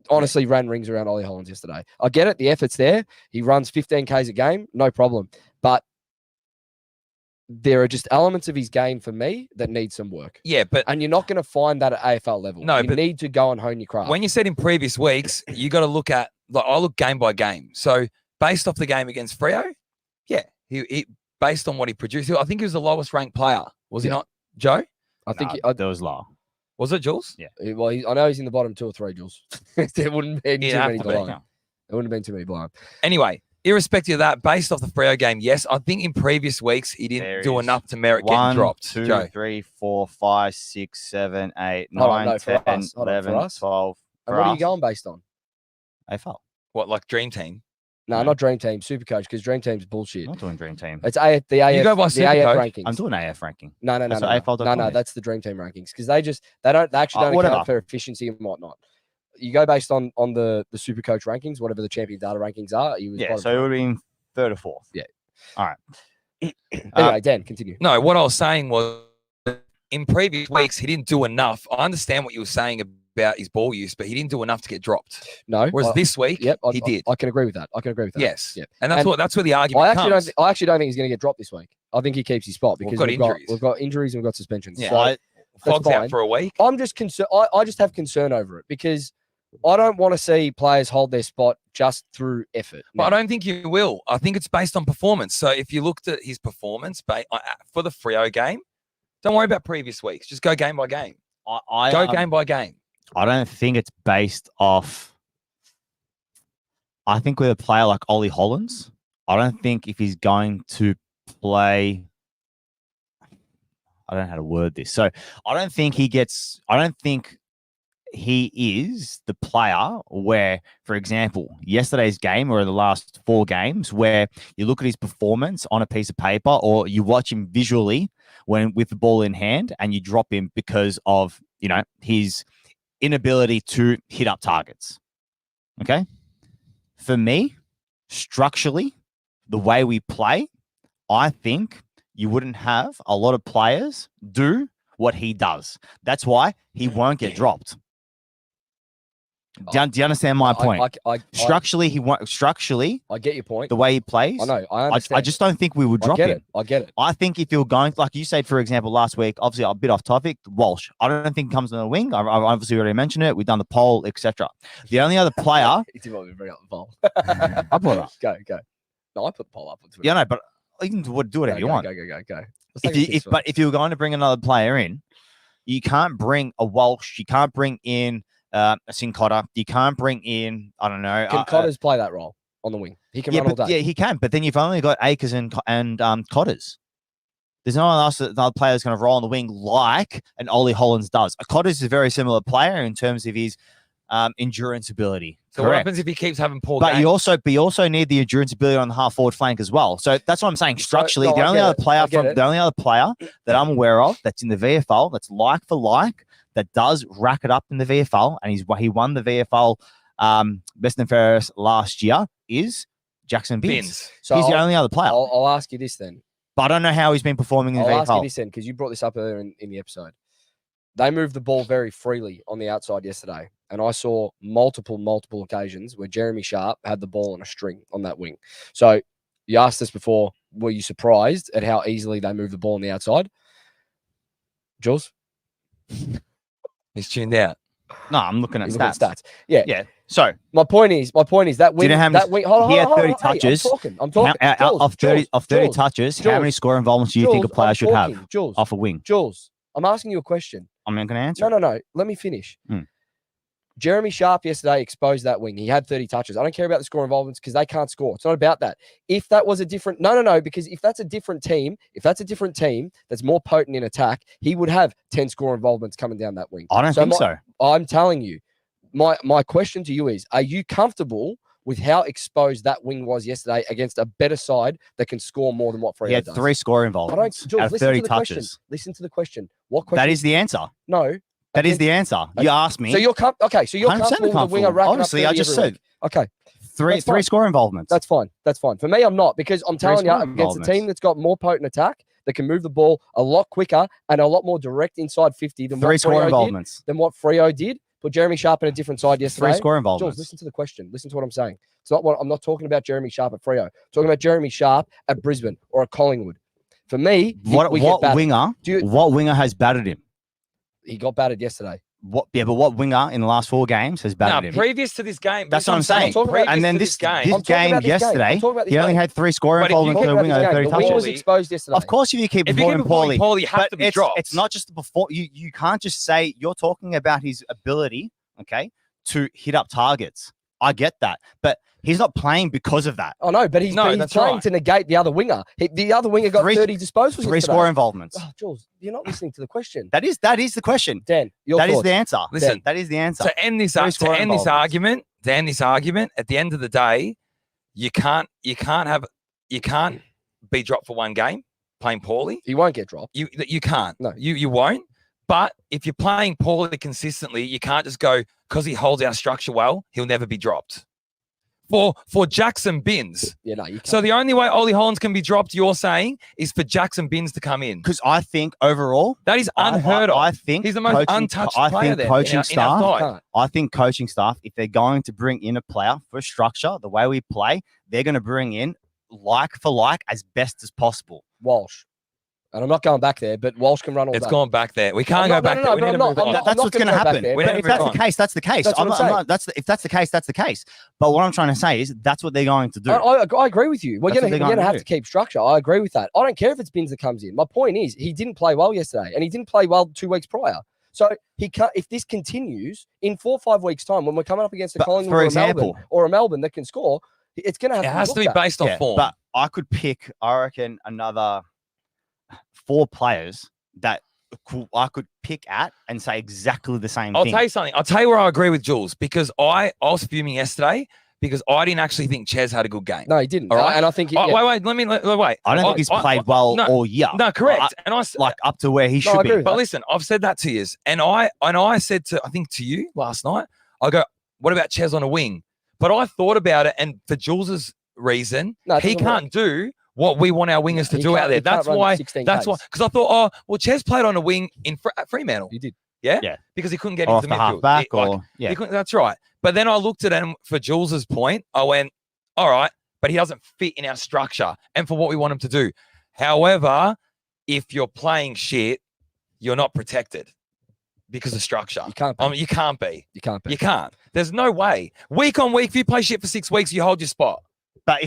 Honestly, ran rings around Ollie Hollands yesterday. I get it. The effort's there. He runs 15 Ks a game. No problem. But there are just elements of his game for me that need some work. Yeah, but And you're not going to find that at AFL level. No, you but need to go and hone your craft. when you said in previous weeks, you got to look at like I look game by game. So based off the game against Freo, yeah, he based on what he produced, I think he was the lowest ranked player. Was he Yeah. not, Joe? I think There was low. Was it Jules? well, I know he's in the bottom 2 or 3, Jules. There wouldn't be He'd too have many to be. below him. There wouldn't have been too many below him. Anyway, irrespective of that, based off the Freo game, yes, I think in previous weeks he didn't There do is enough to merit getting 1, dropped. 2, Joe. 3, 4, 5, 6, 7, 8, Hold on, 9, no, for 10, us. Hold on, for 11, us. 12. And for what are you us. going based on? AFL. What, like Dream Team? No, not Dream Team, Supercoach, because Dream Team's bullshit. I'm not doing Dream Team. It's the AF, go by the Supercoach. AF rankings. I'm doing AF ranking. No, That's no, what AFL.com no. is. That's the Dream Team rankings because they actually don't whatever. account for efficiency and whatnot. You go based on the Super Coach rankings, whatever the champion data rankings are. He was Yeah, bottom so it would have been third or fourth. Yeah. All right. anyway, Dan, continue. No, what I was saying was in previous weeks he didn't do enough. I understand what you were saying about his ball use, but he didn't do enough to get dropped. No, Whereas this week, yep, he did. I can agree with that. Yes. Yep. And that's And that's where the argument I actually comes. don't think he's going to get dropped this week. I think he keeps his spot because got we've injuries. got injuries and we've got suspensions. Yeah. So I- Fogg's fine. out for a week. I'm just concerned. I just have concern over it because I don't want to see players hold their spot just through effort. But I No. don't think you will. I think it's based on performance. So if you looked at his performance for the Freo game, don't worry about previous weeks. Just go game by game. Go game by game. I don't think it's based off. I think with a player like Ollie Hollands, I don't think if he's going to play. I don't know how to word this. So I don't think he is the player where, for example, yesterday's game or the last 4 games, where you look at his performance on a piece of paper or you watch him visually when with the ball in hand and you drop him because of, his inability to hit up targets. Okay. for me, structurally, the way we play, I think you wouldn't have a lot of players do what he does. That's why he won't get dropped. Do you understand my point? Structurally, he won't. Structurally, I get your point. the way he plays, I know. I understand. I just don't think we would drop him. I get it. I think if you're going, like you said, for example, last week, obviously a bit off topic, Walsh. I don't think comes on the wing. I've obviously already mentioned it. We've done the poll, etc. The only other player, He did want me to bring up the poll. I put it up. Go. No, I put the poll up on Twitter. Yeah, no, but you can do whatever you want. Go. Let's take a If piss for it. if you were going to bring another player in, you can't bring a Walsh. You can't bring in a Sincotta. You can't bring in, I don't know. Can Cotters play that role on the wing? He can yeah, run all but, day. yeah, he can. But then you've only got Akers and Cotters. There's no one else that another player is going to roll on the wing like an Ollie Hollins does. Cotters is a very similar player in terms of his endurance ability. So what happens if he keeps having poor But games? you also need the endurance ability on the half forward flank as well. So that's what I'm saying. Structurally, the only other player that I'm aware of that's in the VFL that's like for like that does rack it up in the VFL, and he won the VFL best and fairest last year is Jackson Binns. So He's the only other player. I'll ask you this then. But I don't know how he's been performing in the I'll ask you VFL. this then, because you brought this up earlier in the episode. They moved the ball very freely on the outside yesterday, and I saw multiple occasions where Jeremy Sharp had the ball on a string on that wing. So you asked us before, were you surprised at how easily they moved the ball on the outside? Jules? He's tuned out. No, I'm looking at He's stats. looking at stats. Yeah. Yeah. So My point is that wing. Do you know how many- that wing. Hold on, he had hold on, 30 hold on. Hey, touches. I'm talking. out of 30 touches, how many score involvements do you think a player should have Jules, off a wing? Jules, I'm asking you a question. I'm not going to answer. No. Let me finish. Hmm. Jeremy Sharp yesterday exposed that wing. He had 30 touches. I don't care about the score involvements because they can't score. It's not about that. If that was a different, no, because if that's a different team that's more potent in attack, he would have 10 score involvements coming down that wing. I don't think so. I'm telling you, my question to you is: are you comfortable with how exposed that wing was yesterday against a better side that can score more than what Freo He had does? 3 score I don't. involvements Jules, out of listen 30 to the question. touches. Listen to the question. What question? That is the answer. No. That is the answer. You asked me. So you're okay. So you're 100% comfortable with the winger racking Obviously, up I 30 just every said week. Okay, three fine. score involvements. that's fine. That's fine. For me, I'm not, because I'm telling you, score against a involvements. team that's got more potent attack, that can move the ball a lot quicker and a lot more direct inside 50 than 3 what score Freo did. involvements. Than what Freo did. Put Jeremy Sharp in a different side yesterday. 3 score Jules, involvements. listen to the question. Listen to what I'm saying. It's not what I'm not talking about Jeremy Sharp at Freo. I'm talking about Jeremy Sharp at Brisbane or at Collingwood. For me, What winger has battered him? he got battered yesterday. But what winger in the last 4 games has battered him? Previous to this game. That's what I'm saying. Previous And then to this game. I'm talking game about this game. yesterday, I'm talking about this he only game. had 3 score But if you involvements keep for a winger About of this 30 game. The wing was touches. exposed yesterday. Of course, if you keep If you keep performing poorly, you have but to be dropped. it's not just the perform. You can't just say you're talking about his ability, okay, to hit up targets. I get that, but he's not playing because of that. Oh no, but he's playing right. to negate the other winger. The other winger got 30 disposals. 3 yesterday. score involvements. Oh, Jules, you're not listening to the question. That is the question. Dan, your That is thoughts. the answer. Listen, that is the answer. To end this Three score involvements. argument, at the end of the day, you can't be dropped for one game playing poorly. He won't get dropped. You can't. No. You won't. But if you're playing poorly consistently, you can't just go because he holds our structure well, he'll never be dropped. For Jackson Binns. Yeah, no, you can't. So the only way Ollie Hollins can be dropped, you're saying, is for Jackson Binns to come in. Because I think overall, That is unheard of. I think He's the most untouched I player think there coaching in our staff. side. Can't. I think coaching staff, if they're going to bring in a player for structure, the way we play, they're going to bring in like for like as best as possible. Walsh. And I'm not going back there, but Walsh can run all It's day. gone back there. We can't go back there. We but need I'm to not- move on. I'm not- That's what's going to gonna go back happen. there, We But need if to that's move the case, that's the case. That's what I'm saying. If that's the case, that's the case. But what I'm trying to say is that's what they're going to do. I agree with you. We're That's going what they're to gonna have do. to keep structure. I agree with that. I don't care if it's Binns that comes in. My point is he didn't play well yesterday, and he didn't play well 2 weeks prior. So he can't. If this continues in 4 or 5 weeks' time, when we're coming up against a But Collingwood for or a example- Melbourne or a Melbourne that can score, it's going to have It to has to be looked at. based on Yeah, form. but I could pick, I reckon, another 4 players that I could pick at and say exactly the same I'll thing. tell you something. I'll tell you where I agree with Jules, because I was fuming yesterday because I didn't actually think Ches had a good game. No, he didn't. All right. And I think he, Oh, yeah. wait. Wait. I don't think he's played well no, all year. No, correct. Like, And I like up to where he I should agree be. with But that. listen, I've said that to you, and I said to, I think to you last night, I go, what about Ches on a wing? But I thought about it, and for Jules's reason, No, it he doesn't can't do what we want our wingers to do out there. That's why. That's why. Because I thought, oh, well, Ches played on a wing at Fremantle. You did. Yeah. Yeah. Because he couldn't get Or into off the midfield. halfback, Like, or yeah. he couldn't, that's right. But then I looked at him for Jules's point. I went, all right, but he doesn't fit in our structure and for what we want him to do. However, if you're playing shit, you're not protected because of structure. You can't be. You can't be. You can't be. You can't. There's no way. Week on week, if you play shit for 6 weeks, you hold your spot. But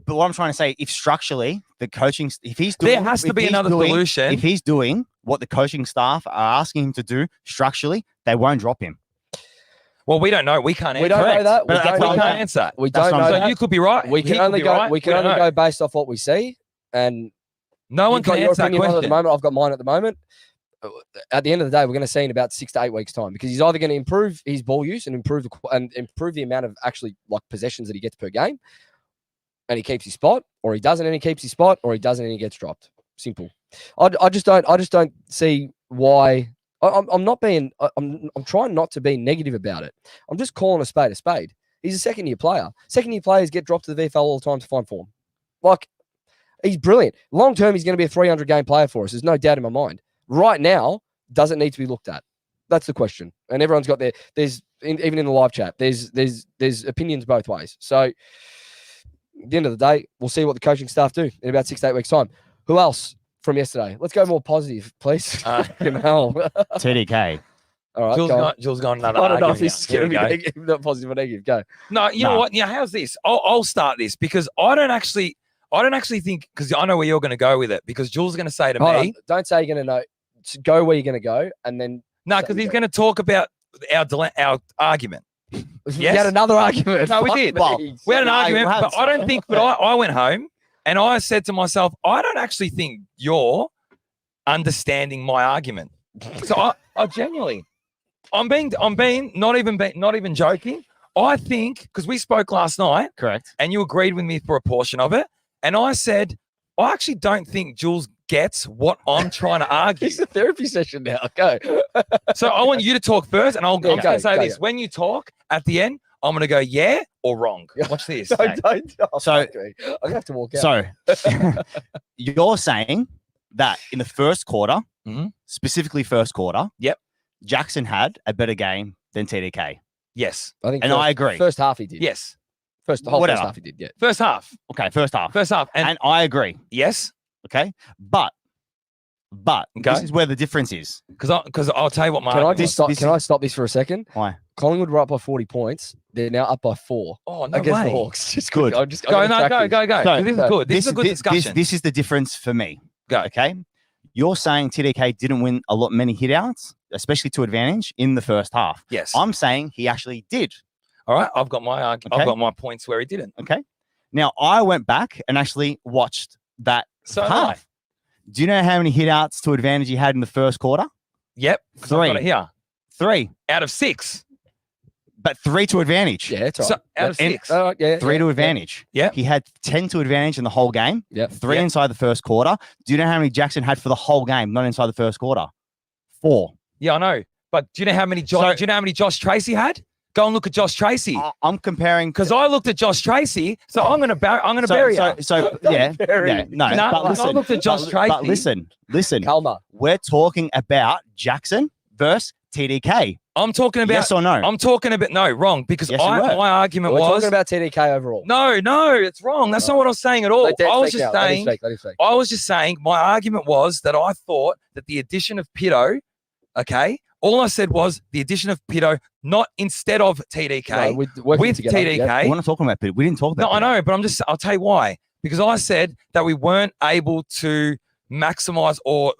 but what I'm trying to say, if structurally the coaching, if he's doing, There has to be another solution. If he's doing what the coaching staff are asking him to do structurally, they won't drop him. Well, we don't know. We can't answer. We don't know that. We But don't We know can't that. answer. We That's don't what I'm know saying. So that. you could be right. We He can could only be go. right. We can don't only know. go based off what we see, and No one you've got can your answer that opinion on it at the question. moment. I've got mine at the moment. At the end of the day, we're going to see in about 6 to 8 weeks' time because he's either going to improve his ball use and improve the amount of actually like possessions that he gets per game, and he keeps his spot, or he doesn't and he keeps his spot, or he doesn't and he gets dropped. Simple. I just don't see why. I'm not being. I'm trying not to be negative about it. I'm just calling a spade a spade. He's a second-year player. Second-year players get dropped to the VFL all the time to find form. Like, he's brilliant. Long term, he's going to be a 300-game player for us. There's no doubt in my mind. Right now, does it need to be looked at? That's the question. And everyone's got even in the live chat, there's opinions both ways. So at the end of the day, we'll see what the coaching staff do in about 6 to 8 weeks' time. Who else from yesterday? Let's go more positive, please. Fucking hell. TDK. All right, Jules got another I don't know if argument this is here. going to Here be we go. negative, not positive or negative. Go. No, you know what? Yeah, how's this? I'll start this because I don't actually think because I know where you're going to go with it because Jules is going to say to Hold me, on. Don't say you're going to know. Just go where you're going to go, and then no, because he's going to talk about our argument. we Yes? had another argument. No, we Fuck did. me. Well, We had an No, argument, we had but I don't think. But I went home and I said to myself, I don't actually think you're understanding my argument. So I genuinely, I'm being not even joking. I think because we spoke last night Correct. and you agreed with me for a portion of it, and I said I actually don't think Jules gets what I'm trying to argue. It's a therapy session now. Go. So I want you to talk first, and I'm Yeah, going to say go, this: go. when you talk at the end, I'm going to go yeah or wrong. Watch this. Don't. Oh, So- fuck me. I'm gonna have to walk out. So you're saying that in the first quarter, Mhm. specifically first quarter, Yep. Jackson had a better game than TDK. Yes. I think And I agree. First half he did. Yes. The whole Whatever. first half he did. Yeah. First half. Okay, first half. First half. And, And I agree. yes, Okay. But Okay. this is where the difference is. because I'll tell you what my Can I argument just was. stop? this Can I stop this for a second? Why? Collingwood were up by 40 points. They're now up by 4 Oh no against the way. Hawks. Just Good. I'm just Go gonna no track go this. go go. So, This is good. This is a good discussion. This is the difference for me. Go. Okay. You're saying TDK didn't win many hitouts, especially to advantage in the first half. Yes. I'm saying he actually did. All right. I've got my Okay. I've got my points where he didn't. Okay. Now I went back and actually watched that So did I. half. Do you know how many hitouts to advantage he had in the first quarter? Yep. 'Cause I've got 3. it here 3, out of 6. but 3 to advantage. Yeah, it's all So right. out of And- 6. All right, yeah, 3 yeah, to advantage. Yeah. He had 10 to advantage in the whole game. Yeah. 3 Yeah. inside the first quarter. Do you know how many Jackson had for the whole game, not inside the first quarter? 4. Yeah, I know. But do you know how many So- do you know how many Josh Tracy had? Go and look at Josh Tracy. I'm comparing Because I looked at Josh Tracy, so I'm gonna bury you. So yeah, bury yeah, me. no. No, but I listen, looked at Josh but Tracy. listen. Kalma. We're talking about Jackson versus TDK. I'm talking about. Yes or no? I'm talking about no, wrong. Because Yes, you were. my argument We're was talking about TDK overall. no, it's wrong. That's not what I was saying at all. Let Dan I was speak just now. Let him saying. speak, let him speak. I was just saying. My argument was that I thought that the addition of Pito, okay. All I said was the addition of Pito, not instead of TDK. No, we're working with together, TDK. yeah. We're not talking about Peter. We didn't talk No, about. I know, but I'll tell you why. Because I said that we weren't able to maximize or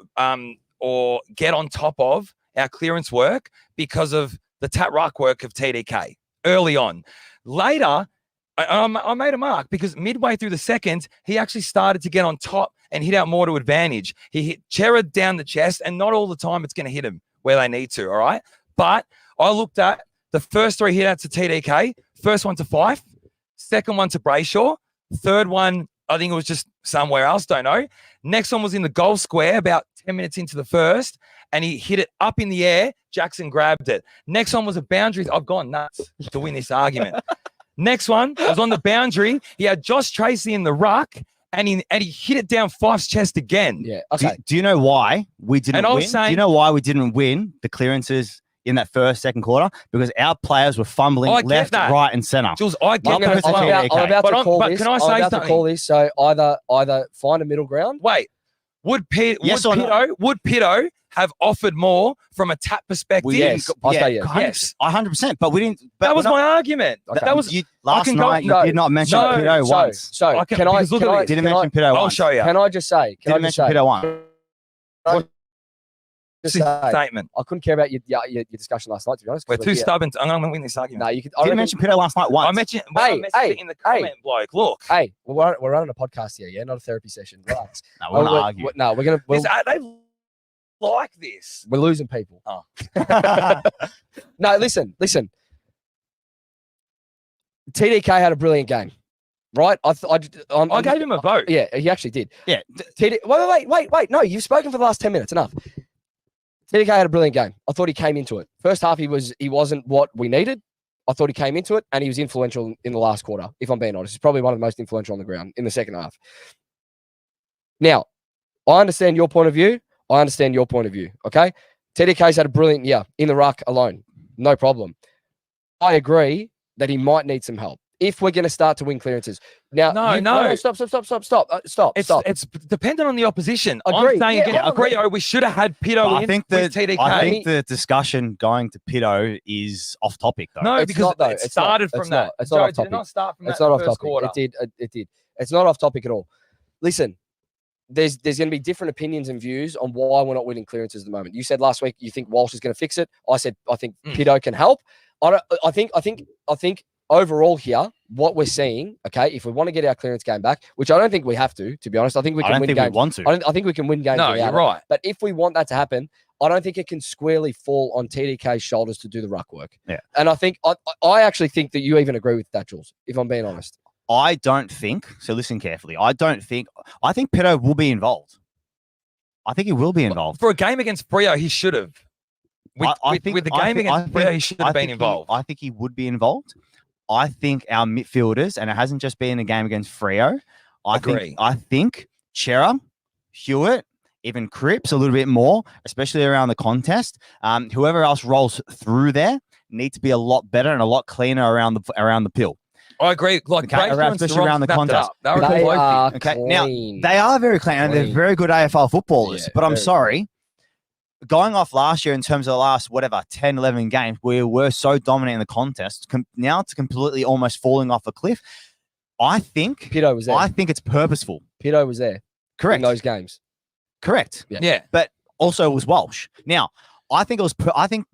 get on top of our clearance work because of the tap ruck work of TDK early on. Later, I made a mark because midway through the second, he actually started to get on top and hit out more to advantage. He hit Cherad down the chest, and not all the time it's going to hit him where they need to, all right? But I looked at the first 3 hitouts to TDK, first one to Fife, second one to Brayshaw, third one, I think it was just somewhere else, don't know. Next one was in the goal square about 10 minutes into the first, and he hit it up in the air. Jackson grabbed it. Next one was a boundary. I've gone nuts to win this argument. Next one was on the boundary. He had Josh Tracy in the ruck, and he hit it down Fife's chest again. Yeah. Okay. Do you know why we didn't And I was win? Do saying- you know why we didn't win the clearances in that first, second quarter? Because our players were fumbling I get left, that. right, and center. Jules, I get I'm that as well. Okay. about But to I'm- call but this. can I I'm say about to call this. So either find a middle ground. Wait, would Pito have offered more from a tap perspective? Yes. I'll say yes. 100%, 100%. But we didn't. But That was we're not- my argument. Okay. That was. you, last can go- night. no, you did not mention no, Pito So, once. so I can- can I? because look Can at I? this. Didn't Can I? mention Pito I'll once. show you. Can I just say? Can I Didn't just mention say? Pito once. Just say, Statement. I couldn't care about your discussion last night. To be honest, We're 'cause too yeah. stubborn. I'm going to win this argument. No, you could. I Didn't reckon- mention Pito last night once. I mentioned. Hey, I mentioned it in the comment, bloke. Look. Hey, we're running a podcast here, yeah, not a therapy session. Relax. No, we're not we're- arguing. No, we're gonna. They like this. We're losing people. Oh. No, listen. TDK had a brilliant game, right? I gave him a vote. Yeah, he actually did. Yeah. Wait. No, you've spoken for the last 10 minutes. Enough. TDK had a brilliant game. I thought he came into it. First half, he wasn't what we needed. I thought he came into it and he was influential in the last quarter. If I'm being honest, he's probably one of the most influential on the ground in the second half. Now, I understand your point of view. I understand your point of view. Okay. TDK's had a brilliant year in the ruck alone. No problem. I agree that he might need some help if we're going to start to win clearances. Now, No. Stop. It's dependent on the opposition. Agree. I'm saying Yeah, again, I agree. agree. We should have had Pito I in think with that TDK. I think the discussion going to Pito is off topic though. no, It's because not, though. it It's started not. from It's that. not. It's not Joe, off did it topic. not start from It's that not off first topic. quarter? It did. It's not off topic at all. Listen, there's going to be different opinions and views on why we're not winning clearances at the moment. You said last week you think Walsh is going to fix it. I said I think Pito can help. I think overall here, what we're seeing, okay, if we want to get our clearance game back, which I don't think we have to be honest, I think we I can don't win think games. we want to. I think we can win games. No, without you're it. right. But if we want that to happen, I don't think it can squarely fall on TDK's shoulders to do the ruck work. Yeah. And I think I actually think that you even agree with that, Jules, if I'm being honest. I don't think so. Listen carefully. I think Pito will be involved. I think he will be involved. For a game against Freo, he should have. With the game against Freo, he should have been involved. I think he would be involved. I think our midfielders, and it hasn't just been a game against Freo. Agree. I think Chera, Hewitt, even Cripps a little bit more, especially around the contest. Whoever else rolls through there needs to be a lot better and a lot cleaner around the pill. I agree. Like, Okay, especially around the contest. They were They close. are Okay, now, clean. They are very clean and they're Clean. very good AFL footballers. Yeah, but I'm very sorry, going off last year in terms of the last, 10, 11 games, we were so dominant in the contest. Now it's completely almost falling off a cliff. I think Pito was there. I think it's purposeful. Pito was there Correct. in those games. Correct. Yeah. But also it was Walsh. Now, I think it was. I think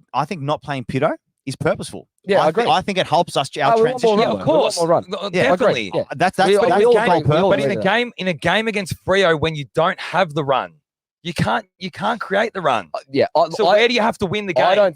not playing Pito is purposeful. Yeah, I agree. I think it helps us. Our Oh, we want more transition. run, Yeah, though. of We want course. more run. No, Yeah, I agree. definitely. Yeah. That's We what all that's the agree. whole We all purpose. But agree. in a game against Freo, when you don't have the run, you can't create the run. Yeah. So where do you have to win the game? I don't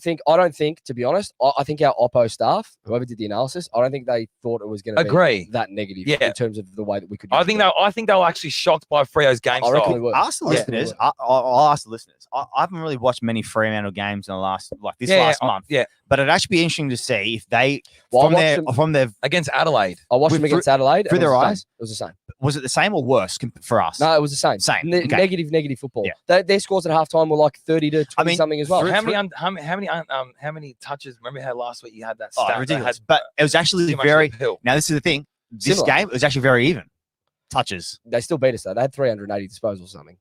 think, to be honest, I think our Oppo staff, whoever did the analysis, I don't think they thought it was going to Agree. be that negative Yeah. in terms of the way that we could. I think they were actually shocked by Freo's game I reckon style. we were. Ask the Yeah. listeners. I'll ask the listeners. I haven't really watched many Fremantle games in the last last month. Yeah, But it'd actually be interesting to see if they Well, I from watched their against Adelaide. I watched with- them against Adelaide. through and their it was the eyes? same. It was the same. was it the same or worse for us? No, it was the same. Same. Okay. Negative football. Yeah. Their scores at halftime were like 30 to 20 something as well. How many touches? Remember how last week you had that Oh, stat? that ridiculous. had But it was actually too much very. uphill. Now this is the thing. This Similar. game it was actually very even. Touches. They still beat us though. They had 380 disposals or something.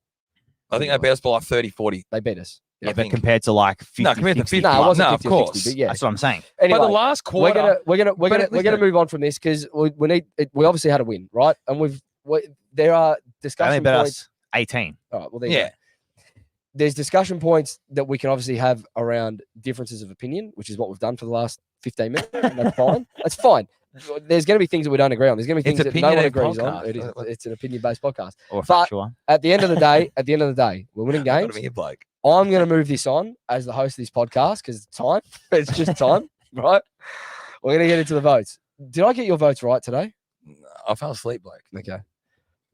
I think they beat us by like 30, 40. They beat us. Yeah, I but think. compared to like 50, No, compared to 60 50. No, it plus. wasn't No, of 50 or course. 60, but yeah. That's what I'm saying. Anyway, But the last quarter, we're gonna listen. move on from this because we obviously had a win, right? And there are They only discussion bet points. us 18. All right, well, there you yeah, go. There's discussion points that we can obviously have around differences of opinion, which is what we've done for the last 15 minutes. And that's fine. That's fine. There's going to be things that we don't agree on. There's going to be It's things that no one opinionated agrees on. podcast. It's an opinion-based podcast. Or a But- factual one. At the end of the day, we're winning games. Got me a bloke. I'm going to move this on as the host of this podcast because it's time. It's just time, right? We're going to get into the votes. Did I get your votes right today? I fell asleep, bloke. Okay.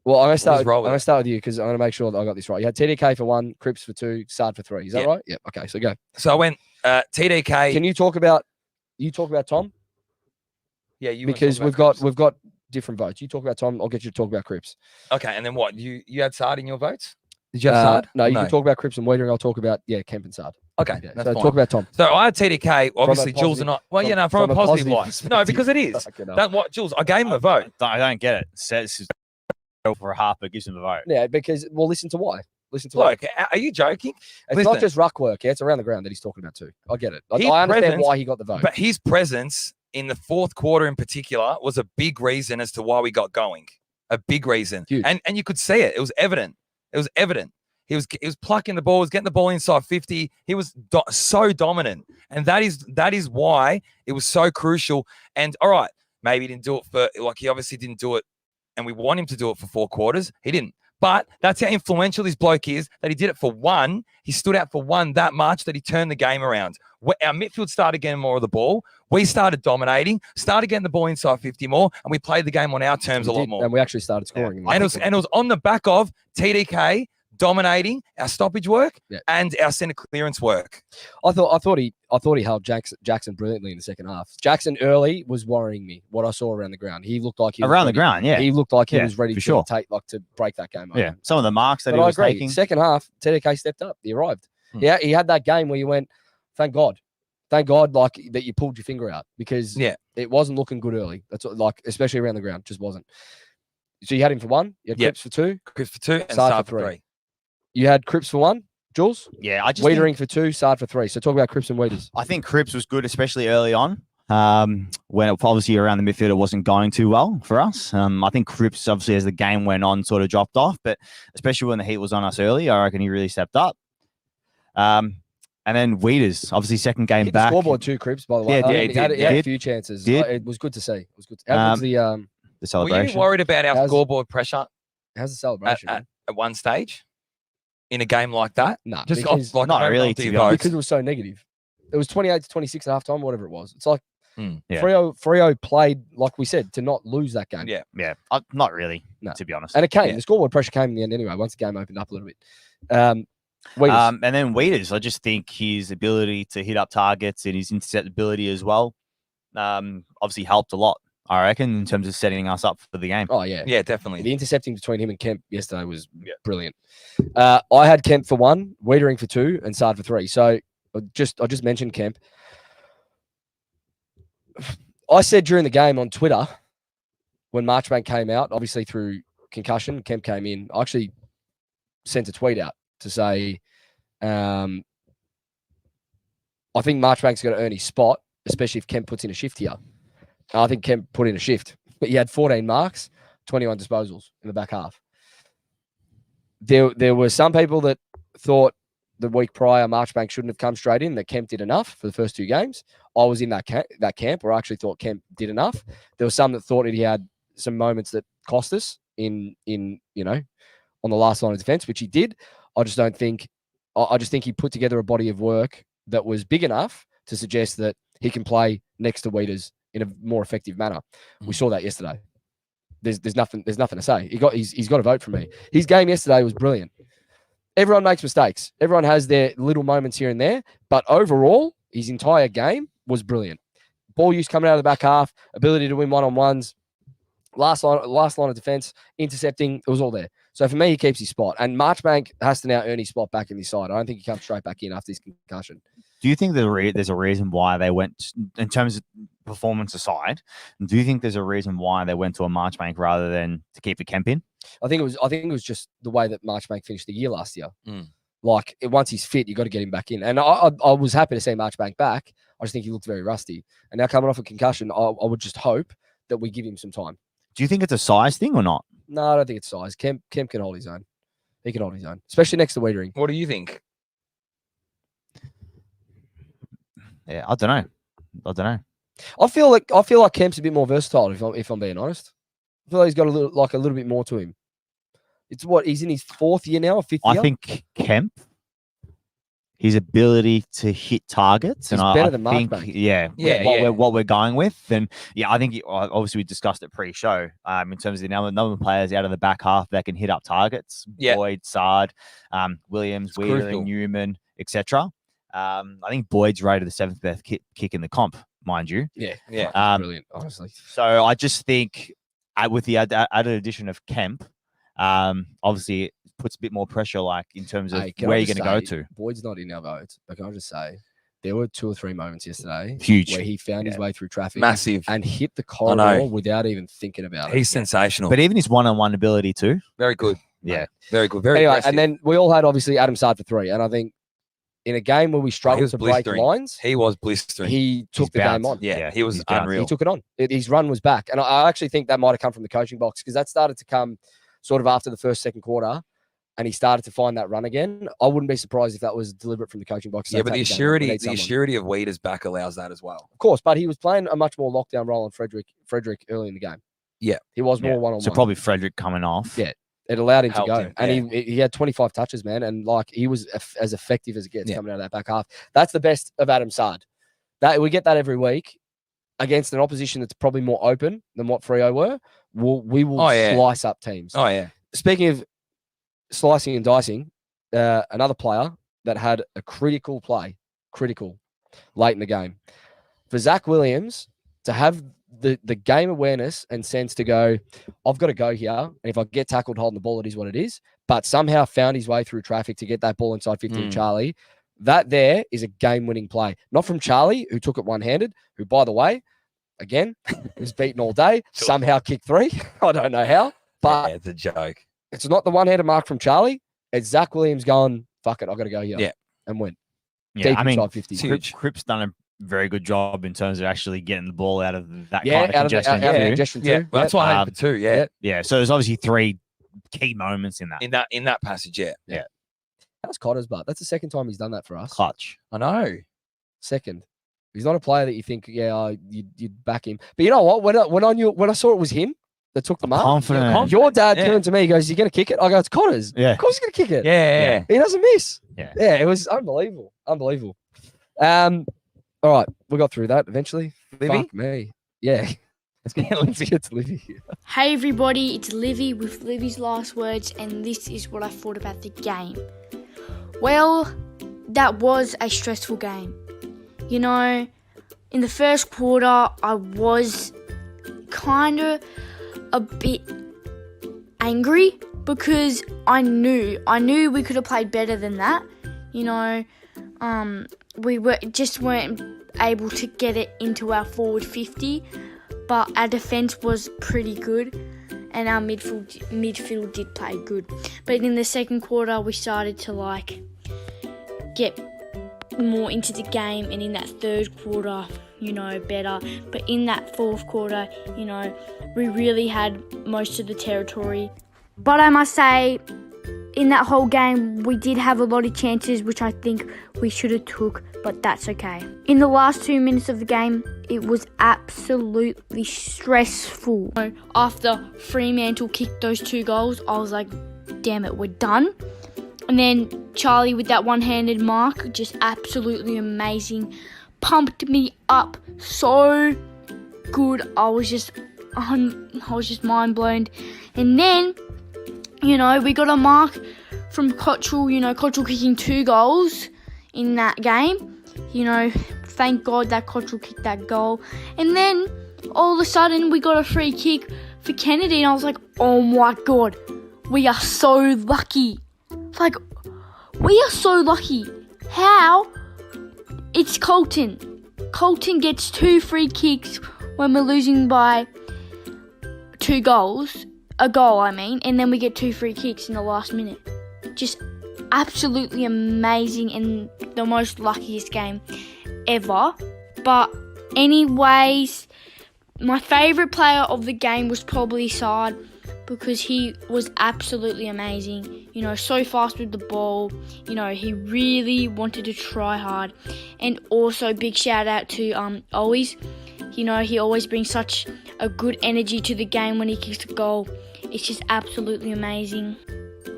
Well, I'm going to start. Let's roll with I'm going it. to start with you because I'm going to make sure that I got this right. You had TDK for 1, Cripps for 2, Sard for 3. Is that Yeah. right? Yeah. Okay. So go. So I went TDK. Can you talk about? You talk about Tom. Yeah, you wanna talk because about we've got different votes. You talk about Tom. I'll get you to talk about Cripps. Okay, and then what? You had Sard in your votes? Did you have Sard? No, you can talk about Cripps and Wiedering. I'll talk about Kemp and Sard. Okay, Yeah, that's so fine. talk about Tom. So I had TDK. Obviously, Jules and I. Well, from a positive light. No, perspective. because it is. Fucking hell. That what Jules? I gave him a vote. I don't get it. Says for a half, but gives him a vote. Yeah, because well, listen to why. Listen to why. Look, are you joking? It's listen. not just ruck work. Yeah, it's around the ground that he's talking about too. I get it. His I understand presence- why he got the vote. But his presence in the fourth quarter, in particular, was a big reason as to why we got going. A big reason, Huge. and you could see it. It was evident. It was evident. He was plucking the ball, was getting the ball inside 50. He was so dominant, and that is why it was so crucial. And all right, maybe he didn't do it for he obviously didn't do it, and we want him to do it for 4 quarters. He didn't. But that's how influential this bloke is, that he did it for one. He stood out for one that much that he turned the game around. Our midfield started getting more of the ball. We started dominating, started getting the ball inside 50 more, and we played the game on our terms a lot more. And we actually started scoring. And it was on the back of TDK dominating our stoppage work and our centre clearance work. I thought he held Jackson brilliantly in the second half. Jackson early was worrying me. What I saw around the ground, he looked like he Around the ground, yeah. He looked like he Yeah, was ready for to sure. to break that game. Yeah, some of the marks that But he I was agree. taking. Second half, TDK stepped up. He arrived. Yeah, he had that game where you went, thank God, like that you pulled your finger out because it wasn't looking good early. That's what, especially around the ground, just wasn't. So you had him for 1, you had Cripps for 2, Cripps for 2, and Sard Sard for for 3. You had Cripps for 1, Jules. Yeah, I just Wiedering for 2, Sard for 3. So talk about Cripps and Wieders. I think Cripps was good, especially early on. When it, obviously around the midfield, it wasn't going too well for us. I think Cripps, obviously, as the game went on, sort of dropped off, but especially when the heat was on us early, I reckon he really stepped up. And then Wieders, obviously, second game Hit back. the scoreboard too, Cripps, by the way. Yeah, I did, mean, he had a did. few chances. Did. It was good to see. It was good. How good's the The Were celebration. you worried about our How's- scoreboard pressure how's the celebration? man? at one stage in a game like that? Nah, Just because, off, not I don't really, know to your be honest. votes. because it was so negative. It was 28-26 at halftime, whatever it was. It's like Yeah. Freo played, like we said, to not lose that game. Yeah. Yeah, not really, No. to be honest. And it came. Yeah. The scoreboard pressure came in the end anyway, once the game opened up a little bit. Wieders. And then Wieders, I just think his ability to hit up targets and his interceptability as well, obviously helped a lot, I reckon, in terms of setting us up for the game. Oh, yeah. Yeah, definitely. The intercepting between him and Kemp yesterday was brilliant. I had Kemp for 1, Wiedering for 2, and Sard for 3. So I just mentioned Kemp. I said during the game on Twitter, when Marchbank came out, obviously through concussion, Kemp came in. I actually sent a tweet out to say, I think Marchbank's going to earn his spot, especially if Kemp puts in a shift here. And I think Kemp put in a shift, but he had 14 marks, 21 disposals in the back half. There were some people that thought the week prior Marchbank shouldn't have come straight in, that Kemp did enough for the first 2 games. I was in that camp where I actually thought Kemp did enough. There were some that thought that he had some moments that cost us in on the last line of defense, which he did. I just think he put together a body of work that was big enough to suggest that he can play next to Wieders in a more effective manner. We saw that yesterday. There's nothing to say. He's got a vote from me. His game yesterday was brilliant. Everyone makes mistakes. Everyone has their little moments here and there, but overall, his entire game was brilliant. Ball use coming out of the back half, ability to win one-on-ones, last line of defense, intercepting, it was all there. So for me, he keeps his spot. And Marchbank has to now earn his spot back in this side. I don't think he comes straight back in after this concussion. Do you think there's a reason why they went, in terms of performance aside, do you think there's a reason why they went to a Marchbank rather than to keep a Kemp in? I think it was just the way that Marchbank finished the year last year. Mm. Like, once he's fit, you got to get him back in. And I was happy to see Marchbank back. I just think he looked very rusty. And now coming off a concussion, I would just hope that we give him some time. Do you think it's a size thing or not? No, I don't think it's size. Kemp can hold his own. He can hold his own, especially next to Wiedering. What do you think? Yeah, I don't know. I feel like Kemp's a bit more versatile. If I'm being honest, I feel like he's got a little bit more to him. It's what he's in his 4th year now, or 5th year. I think Kemp, his ability to hit targets, He's and better I than think, Marchbank. what we're going with, and I think obviously we discussed it pre-show. In terms of the number of players out of the back half that can hit up targets, Boyd, Sard, Williams, Wiedering, Newman, etc. I think Boyd's rated the 7th best kick in the comp. mind you. Yeah. Yeah. Brilliant, honestly. So I just think with the added addition of Kemp, obviously it puts a bit more pressure, like in terms of Hey, can where I you're just going to say, go to. Boyd's not in our votes, but can I just say there were 2 or 3 moments yesterday Huge. where he found his way through traffic Massive. and hit the I know. corridor without even thinking about it. He's sensational. But even his one-on-one ability too. Very good. Yeah. Very good. Very Anyway, aggressive. and then we all had obviously Adam Sard for 3, and I think in a game where we struggled was to break blistering. lines, He was blistering. he took He's the game bounced. on. yeah, Yeah, he was he's bounced. unreal. He took it on. His run was back. And I actually think that might have come from the coaching box because that started to come sort of after the first, second quarter, and he started to find that run again. I wouldn't be surprised if that was deliberate from the coaching box. Yeah, but the assurity, assurity of Weeder's back allows that as well. Of course, but he was playing a much more lockdown role on Frederick early in the game. Yeah. He was more Yeah. one-on-one. So probably Frederick coming off. Yeah. It allowed him to Helped go. him, And he had 25 touches, man. And like he was as effective as it gets Yeah. coming out of that back half. That's the best of Adam Sard. That we get that every week against an opposition that's probably more open than what Freo were. We will Oh, yeah. slice up teams. Oh yeah. Speaking of slicing and dicing, another player that had a critical late in the game. For Zach Williams to have the game awareness and sense to go, I've got to go here. And if I get tackled holding the ball, it is what it is. But somehow found his way through traffic to get that ball inside 15 Charlie. That there is a game-winning play. Not from Charlie, who took it one-handed, who, by the way, again, was beaten all day, somehow kicked 3. I don't know how. But Yeah, it's a joke. it's not the one-handed mark from Charlie. It's Zach Williams going, fuck it, I've got to go here. Yeah. And win. Yeah, Deep I mean, inside 50. it's huge. Cripps done a very good job in terms of actually getting the ball out of that Yeah, kind of out of congestion. the too. congestion too. Yeah, well, that's why I Um, had it for 2. Yeah. Yeah, so there's obviously 3 key moments in that. In that passage, yeah. That's Cotter's butt. That's the second time he's done that for us. Clutch. I know. Second. He's not a player that you think, you'd back him. But you know what? When I saw it was him that took the mark, Confident. your dad Yeah. turned to me. He goes, "You going to kick it?" I go, "It's Cotter's." Yeah. Of course he's going to kick it. Yeah. He doesn't miss. Yeah. Yeah, it was unbelievable. Unbelievable. All right. We got through that eventually. Livy? Fuck me. Yeah. Let's get to Livy. Hey everybody, it's Livy with Livy's last words, and this is what I thought about the game. Well, that was a stressful game. You know, in the first quarter, I was kind of a bit angry because I knew we could have played better than that. You know, we weren't able to get it into our forward 50. But our defense was pretty good, and our midfield did play good. But in the second quarter, we started to get more into the game, and in that third quarter, better. But in that fourth quarter, we really had most of the territory. But I must say, in that whole game, we did have a lot of chances, which I think we should have took, but that's okay. In the last 2 minutes of the game, it was absolutely stressful. After Fremantle kicked those 2 goals, I was like, damn it, we're done. And then Charlie with that one-handed mark, just absolutely amazing. Pumped me up so good. I was just mind blown. And then, we got a mark from Cottrell, Cottrell kicking 2 goals in that game. Thank God that Cottrell kicked that goal. And then, all of a sudden, we got a free kick for Kennedy. And I was like, oh my God, we are so lucky. We are so lucky. How? It's Colton. Colton gets 2 free kicks when we're losing by 2 goals. A goal, and then we get 2 free kicks in the last minute. Just absolutely amazing and the most luckiest game ever. But anyways, my favourite player of the game was probably Sard because he was absolutely amazing. So fast with the ball. He really wanted to try hard. And also big shout out to Always. He always brings such a good energy to the game when he kicks a goal. It's just absolutely amazing.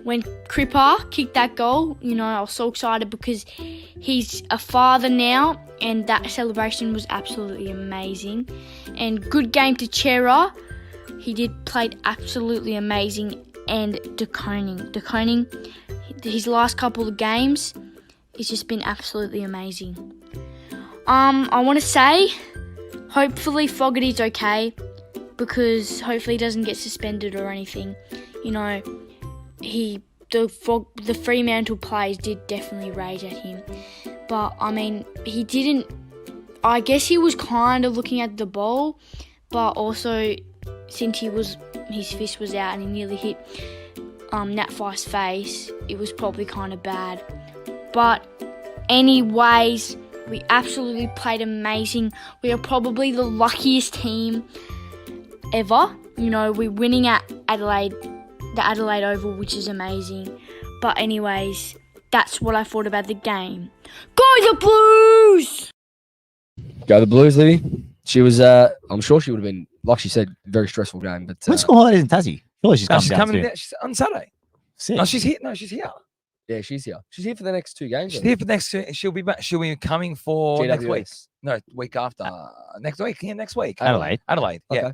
When Cripper kicked that goal, I was so excited because he's a father now, and that celebration was absolutely amazing. And good game to Chera. He played absolutely amazing. And De Koning, his last couple of games, it's just been absolutely amazing. I want to say hopefully Fogarty's okay, because hopefully he doesn't get suspended or anything. You know, the Fremantle players did definitely rage at him. But, I mean, he didn't... I guess he was kind of looking at the ball, but also since his fist was out and he nearly hit Nat Fyfe's face, it was probably kind of bad. But anyways, we absolutely played amazing. We are probably the luckiest team ever. You know, we're winning at the Adelaide Oval, which is amazing. But anyways, that's what I thought about the game. Go the Blues! Go the Blues, Livy. She was, I'm sure she would have been, like she said, very stressful game. But When's school holidays in Tassie? Surely she's No, coming she's down coming soon. down. She's on Saturday. Sick. No, she's here. No, she's here. yeah, she's here. She's here for the next 2 games. She's here for next. She'll be back. She'll be coming for next week. GWS. No, week after. Next week. Yeah, next week. Adelaide. Adelaide. Yeah. Okay.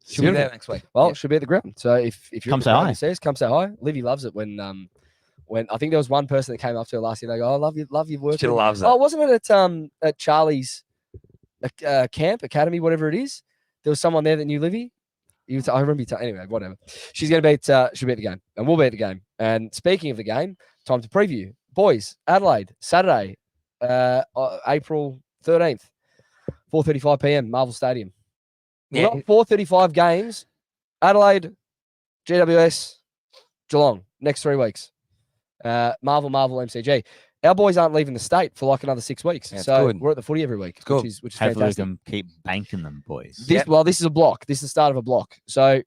She'll be Beautiful. there next week. Well, Yeah. she'll be at the ground. So if you're Come at the say ground, hi. he says, come say hi. Livy loves it when I think there was one person that came up to her last year. They go, "I love your work." She loves it. Oh, wasn't it at Charlie's camp academy, whatever it is? There was someone there that knew Livy. I remember you. Anyway, whatever. She'll be at the game, and we'll be at the game. And speaking of the game, time to preview, boys. Adelaide, Saturday, April 13th, 4:35 p.m. Marvel Stadium. Yeah. 4:35 games. Adelaide, GWS, Geelong. Next 3 weeks. Marvel, MCG. Our boys aren't leaving the state for like another 6 weeks. Yeah, it's So good. we're at the footy every week, good. which is Hopefully we fantastic. can keep banking them, boys. This is a block. This is the start of a block. So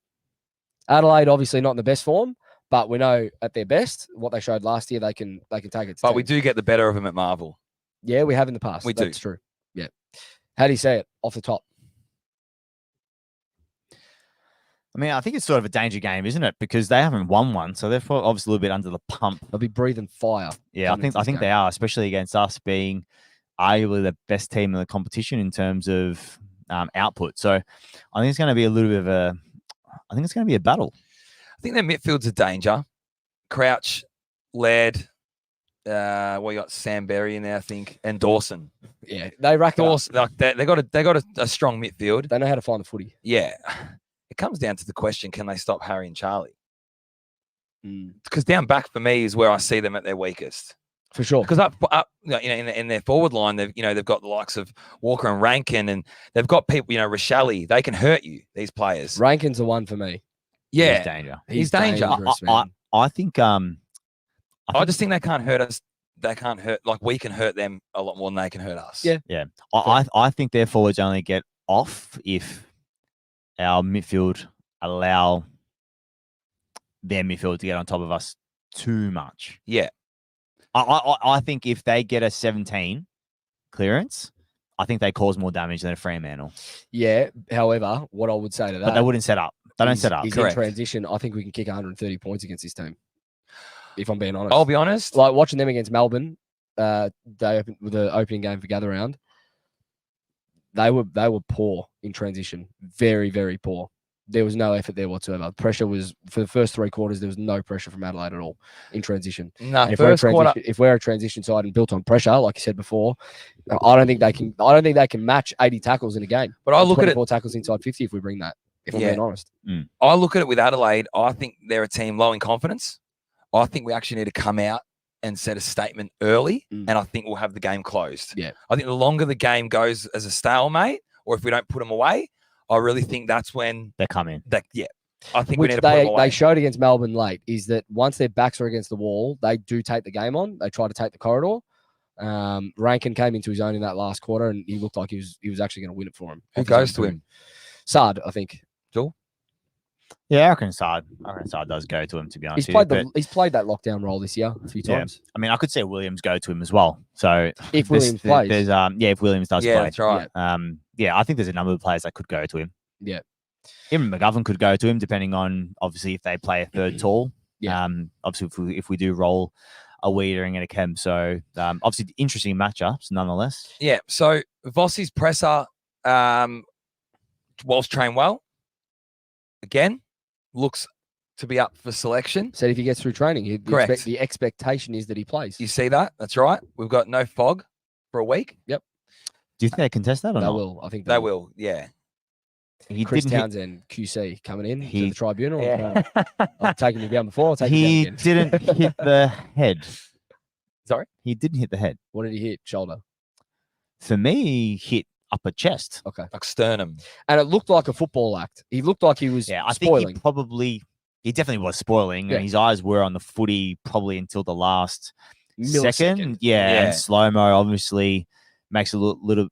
Adelaide obviously not in the best form, but we know at their best what they showed last year they can take it. To But we teams. do get the better of them at Marvel. Yeah, we have in the past. We do. That's true. Yeah. How do you say it off the top? I mean, I think it's sort of a danger game, isn't it? Because they haven't won one, so they're obviously a little bit under the pump. They'll be breathing fire. Yeah, I coming think into this they game. are, especially against us being arguably the best team in the competition in terms of output. So I think it's going to be a little bit of a. I think it's going to be a battle. I think their midfield's a danger. Crouch, Laird, you got Sam Berry in there, I think, and Dawson. Yeah, they rack it up. Dawson, like they got a strong midfield. They know how to find the footy. Yeah, it comes down to the question: can they stop Harry and Charlie? Mm. Because down back for me is where I see them at their weakest. For sure. Because up, in their forward line, they've got the likes of Walker and Rankin, and they've got people, Rochelle. They can hurt you. These players. Rankin's the one for me. Yeah, He's danger. He's danger. dangerous, man. I think. I just think they can't hurt us. They can't hurt we can hurt them a lot more than they can hurt us. Yeah. Yeah, I think their forwards only get off if our midfield allow their midfield to get on top of us too much. Yeah. I think if they get a 17 clearance, I think they cause more damage than a Fremantle. Yeah. However, what I would say to that, But they wouldn't set up. They don't is- set up. is Correct. in transition. I think we can kick 130 points against this team. If I'm being honest, I'll be honest. like watching them against Melbourne, with the opening game for Gather Round. They were poor in transition, very very poor. There was no effort there whatsoever. Pressure was for the first 3 quarters. There was no pressure from Adelaide at all in transition. No, And if first quarter. if we're a transition side and built on pressure, like you said before, I don't think they can. I don't think they can match 80 tackles in a game. But I look at it. 24 tackles inside 50 if we bring that. If I'm Yeah. being honest, I look at it with Adelaide. I think they're a team low in confidence. I think we actually need to come out and set a statement early, Mm. and I think we'll have the game closed. Yeah. I think the longer the game goes as a stalemate, or if we don't put them away, I really think that's when They come in. I think we which need to put them they away. showed against Melbourne late is that once their backs are against the wall, they do take the game on. They try to take the corridor. Rankin came into his own in that last quarter, and he looked like he was actually going to win it for him. Who off his own goes to boot. him? Sard, I think. Yeah, I reckon Sard does go to him, to be honest. He's with played you, he's played that lockdown role this year a few Yeah. times. I mean, I could see Williams go to him as well. So If Williams plays, there's if Williams does Yeah, play, that's right. yeah, I think there's a number of players that could go to him. Yeah. Even McGovern could go to him, depending on obviously if they play a third tall. Yeah. Obviously if we do roll a Wiedering and a Chem, so obviously interesting matchups nonetheless. Yeah. So Vossi's presser, Walsh trained well. Again, looks to be up for selection. said if he gets through training, Correct. the expectation is that he plays. You see that? That's right. We've got no fog for a week. Yep. Do you think they contest that or They not? will. I think They will. Yeah. He Chris didn't hit, Townsend, QC, coming in to He- the tribunal. yeah. I've taken you down before. I'll take He you down again. didn't hit the head. Sorry? He didn't hit the head. What did he hit? Shoulder. For me, he hit upper chest. Okay. Like sternum. And it looked like a football act. He looked like he was Yeah, I spoiling. think he definitely was spoiling. Yeah. And his eyes were on the footy probably until the last Millisecond. second. Yeah, Yeah. and slow mo obviously makes it look a little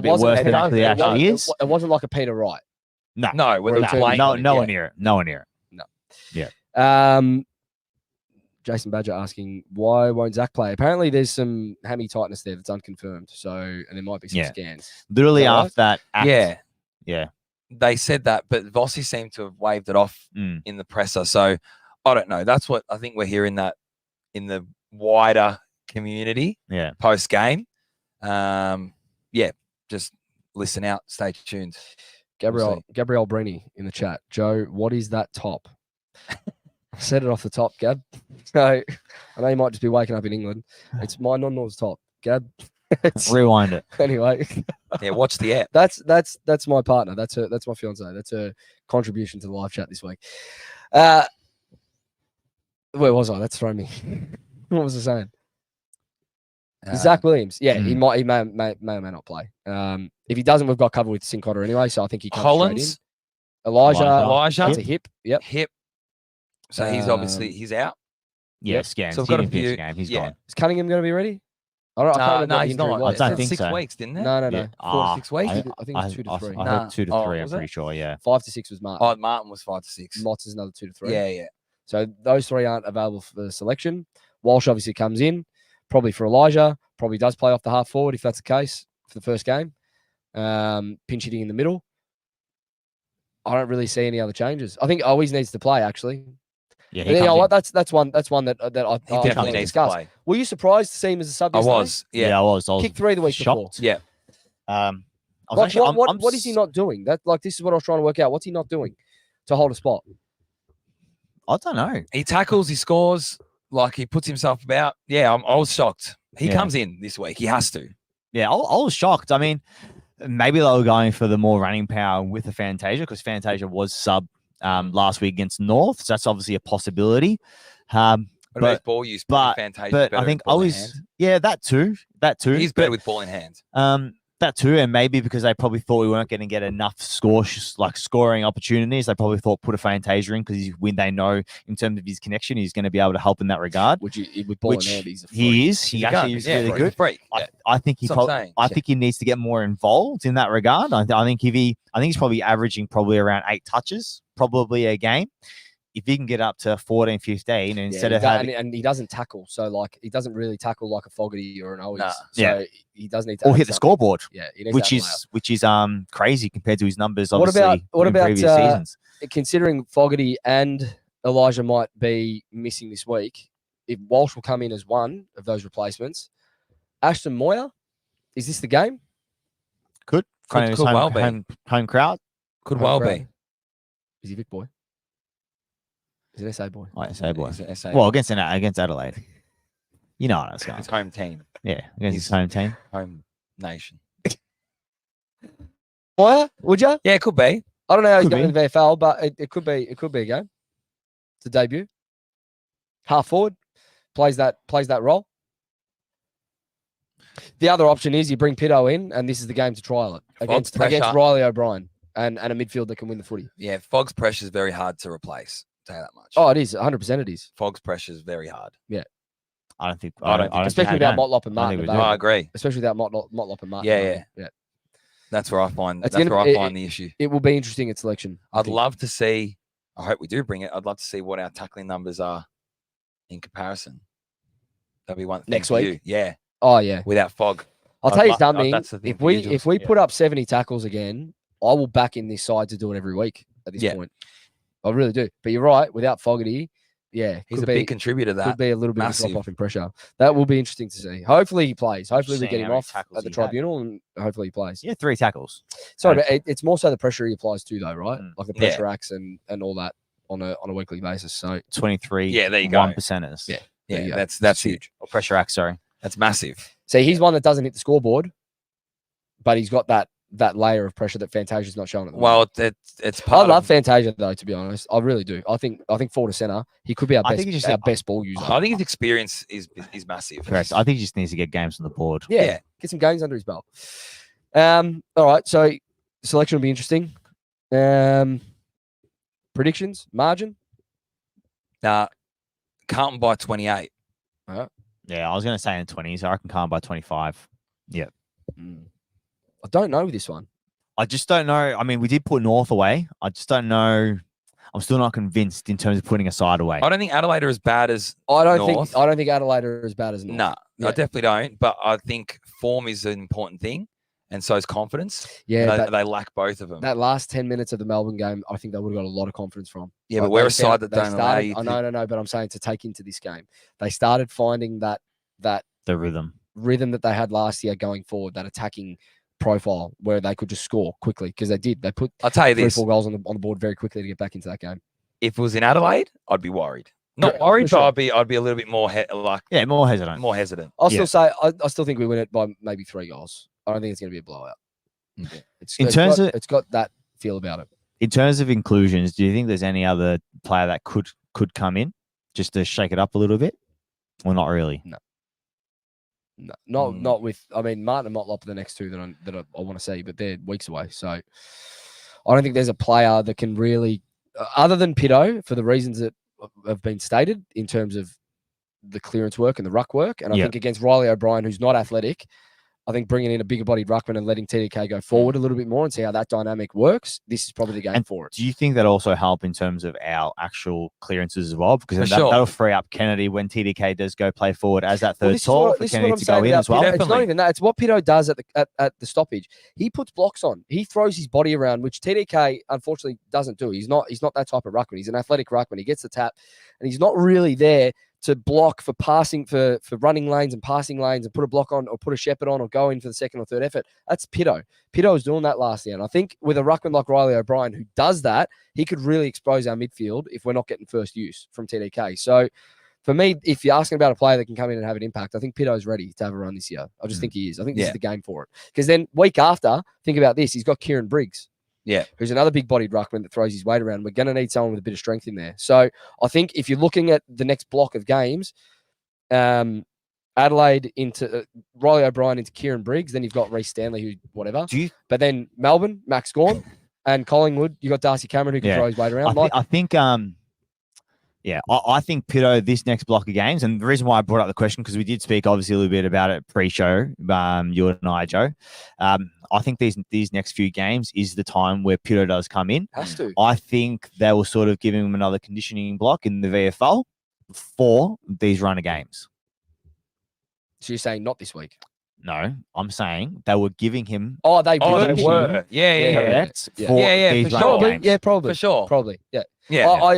bit it worse wasn't- than actually it wasn't- is. It wasn't like a Peter Wright. No, with Where the he plate. turned- No yeah. one near it. No one near it. Jason Badger asking why won't Zach play? Apparently, there's some hammy tightness there that's unconfirmed. So, and there might be some Yeah. scans. Literally Is that right? after that act, Yeah. yeah. They said that, but Vossi seemed to have waved it off Mm. in the presser. So I don't know. That's what I think we're hearing that in the wider community Yeah. post game. Yeah, just listen out. Stay tuned. Gabrielle Brini in the chat. Joe, what is that top? I said it off the top, Gab. So I know you might just be waking up in England. It's my non-Nor's top, Gab. Rewind it. Anyway, Yeah, watch the app. that's my partner. That's my fiance. That's her contribution to the live chat this week. Where was I? That's thrown me. What was I saying? Zach Williams. Yeah, he may or may not play. If he doesn't, we've got covered with Sincotter anyway, so I think he comes straight in. Collins, Elijah, that's a hip. Yep. hip. So he's obviously he's out. Yeah, Yep. scans. So we've He got a didn't finish few- the game. He's yeah. gone. Is Cunningham going to be ready? I can't remember No, what the he's injury not. was. I don't It said think 6 so. weeks, didn't it? No. Yeah. 4 to 6 weeks. I think it's 2 to 3. I Nah. heard 2 to Oh, 3. I'm was pretty it? sure. Yeah. 5 to 6 was Martin. Oh, Martin was 5 to 6. Motts is another 2 to 3. Yeah. So those three aren't available for the selection. Walsh obviously comes in, probably for Elijah. Probably does play off the half forward if that's the case for the first game. Pinch hitting in the middle. I don't really see any other changes. I think always needs to play actually. Yeah. And you know what? That's one that I He want definitely to needs to discuss. play. Were you surprised to see him as a sub? I yesterday? was. Yeah. I was. Kicked 3 the week before. shocked. Yeah. I was Like, actually, what is he not doing? This is what I was trying to work out. What's he not doing to hold a spot? I don't know. He tackles, he scores, like he puts himself about. Yeah, I was shocked. He Yeah. comes in this week. He has to. Yeah, I was shocked. I mean, maybe they were going for the more running power with the Fantasia because Fantasia was sub last week against North. So that's obviously a possibility. What about But- his ball use? but- Fantasia But better I think with ball in always, hand. yeah, that too. He's better But, with ball in hand. that too, and maybe because they probably thought we weren't going to get enough scoring opportunities, they probably thought put a Fantasia in because when they know in terms of his connection, he's going to be able to help in that regard. With ball in Which hand, he's a freak. he is. He's He a actually gun. is Yeah, really he's a good. freak. I think he. That's what I'm saying. I think he needs to get more involved in that regard. I think he's probably averaging around 8 touches probably a game. If he can get up to 14, 15, and instead of having and he doesn't tackle, so like he doesn't really tackle like a Fogarty or an Owies. Nah. So Yeah. he does need to or add hit the something. scoreboard, Yeah, he needs to add which is crazy compared to his numbers. What Obviously, about- what in about, previous seasons? considering Fogarty and Elijah might be missing this week, if Walsh will come in as one of those replacements, Ashton Moyer, is this the game? Could well be. home crowd. Could well Crowd. be. Is he Vic boy? Is it SA boy? I say, boy. He's an SA. Well, against Adelaide, you know what I was going. his home team, Yeah, against he's- his home team. home nation. Moyer, would you? Yeah, it could be. I don't know how he's Could going in the VFL, but it could be a game. It's a debut. Half forward, plays that role. The other option is you bring Pitto in, and this is the game to trial it against pressure. Riley O'Brien and a midfield that can win the footy. Yeah, Fogg's pressure is very hard to replace. I'll tell you that much. Oh, it is 100%. It is, Fogg's pressure is very hard. I don't think. especially without Motlop and I don't Martin. think at we the do. I back. agree. Especially without Motlop and Martin. Yeah, at the back. Yeah. That's where I find It's that's gonna where be- I find the issue. It will be interesting at selection. I I'd think. love to see. I hope we do bring it. I'd love to see what our tackling numbers are in comparison. That'd be one thing Next for week? you. Yeah, Oh yeah. without Fogg. I'll I'd tell you lo- something. that's the thing If for we individuals, if we yeah. put up 70 tackles again, I will back in this side to do it every week at this Yeah. point. I really do. But you're right. Without Fogarty, yeah, He's could a be, big contributor to could that. be a little bit of a Massive. drop off in pressure. That will be interesting to see. Hopefully he plays. Hopefully we Seeing get him how many off tackles at the he had. tribunal, and hopefully he plays. Yeah, 3 tackles. Sorry, but it's more so the pressure he applies to, though, right? Mm. Like the Yeah. pressure acts and all that on a weekly basis. So 23. Yeah, there you go. 1%ers. Yeah. Yeah, there you go. that's huge. Or pressure act. Sorry. That's massive. see, he's one that doesn't hit the scoreboard, but he's got that layer of pressure that Fantasia's not showing at the Well, moment. it's I part love of. Fantasia though, to be honest. I really do. I think forward to center, he could be our I best, think he just- our best ball user. I think his experience is massive. Correct. I think he just needs to get games on the board. Yeah, get some games under his belt. All right, so selection will be interesting. Predictions, margin. Carlton by 28. Yeah, I was going to say in the 20s. I reckon Carlton by 25. I don't know this one. I just don't know. I mean, we did put North away. I just don't know. I'm still not convinced in terms of putting a side away. I don't think Adelaide are as bad as I don't North. think Adelaide are as bad as North. No, Yeah. I definitely don't. But I think form is an important thing, and so is confidence. Yeah, and they lack both of them. that last 10 minutes of the Melbourne game, I think they would have got a lot of confidence from. Yeah, Like, but we're they a side found- that they don't allow started- you I to- know, but I'm saying to take into this game, they started finding that The rhythm. rhythm that they had last year going forward, that attacking profile where they could just score quickly because they did. They put I'll tell you 3-4 this: goals on the board very quickly to get back into that game. if it was in Adelaide, I'd be worried. Not Yeah, worried, for sure. but I'd be a little bit more Yeah, more hesitant. more hesitant. I'll Yeah. still say I still think we win it by maybe 3 goals. I don't think it's going to be a blowout. Mm. Yeah. It's got that feel about it. In terms of inclusions, do you think there's any other player that could come in just to shake it up a little bit? Or not really? No, not with. I mean, Martin and Motlop are the next two that I want to see, but they're weeks away. So I don't think there's a player that can really, other than Pitto, for the reasons that have been stated in terms of the clearance work and the ruck work. And I think against Riley O'Brien, who's not athletic, I think bringing in a bigger bodied ruckman and letting TDK go forward a little bit more and see how that dynamic works, this is probably the game for it. Do you think that also help in terms of our actual clearances as well? Because then For sure. that'll free up Kennedy when TDK does go play forward as that third this is tall what- for this is what Kennedy I'm to go saying in about as well. Pitto. It's not Definitely. even that. It's what Pitto does at the stoppage. He puts blocks on. He throws his body around, which TDK unfortunately doesn't do. He's not that type of ruckman. He's an athletic ruckman. He gets the tap, and he's not really there to block for passing for running lanes and passing lanes and put a block on or put a shepherd on or go in for the second or third effort. That's Pitto. Pitto was doing that last year. And I think with a ruckman like Riley O'Brien who does that, he could really expose our midfield if we're not getting first use from TDK. So for me, if you're asking about a player that can come in and have an impact, I think Pitto's ready to have a run this year. I just think he is. I think this is the game for it. Because then week after, think about this, he's got Kieran Briggs. Yeah. Who's another big-bodied ruckman that throws his weight around. We're going to need someone with a bit of strength in there. So I think if you're looking at the next block of games, Adelaide into Riley O'Brien into Kieran Briggs, then you've got Reece Stanley, who whatever. But then Melbourne, Max Gawn, and Collingwood, you got Darcy Cameron who can throw his weight around. I think Pitto this next block of games, and the reason why I brought up the question because we did speak obviously a little bit about it pre-show, you and I, Joe. I think these next few games is the time where Pitto does come in. Has to. I think they will sort of give him another conditioning block in the VFL for these runner games. So you're saying not this week? No, I'm saying they were giving him. Oh, they Oh, they were. were. Yeah. correct Yeah. for Yeah, these for runner sure. games. Yeah, probably. For sure. Probably. Yeah. Yeah. I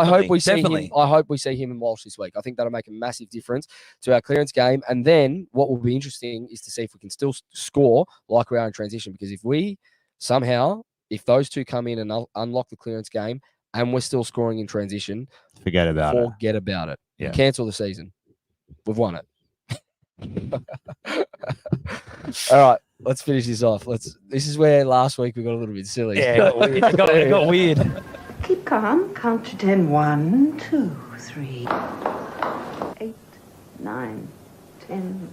hope we see definitely. him. I hope we see him in Walsh this week. I think that'll make a massive difference to our clearance game. And then what will be interesting is to see if we can still score like we are in transition. Because if those two come in and unlock the clearance game, and we're still scoring in transition, Forget about it. forget about it. Yeah. Cancel the season. We've won it. All right, let's finish this off. This is where last week we got a little bit silly. Yeah, it got weird. Keep calm. Count to 10. 1, 2, 3, 8, 9, 10.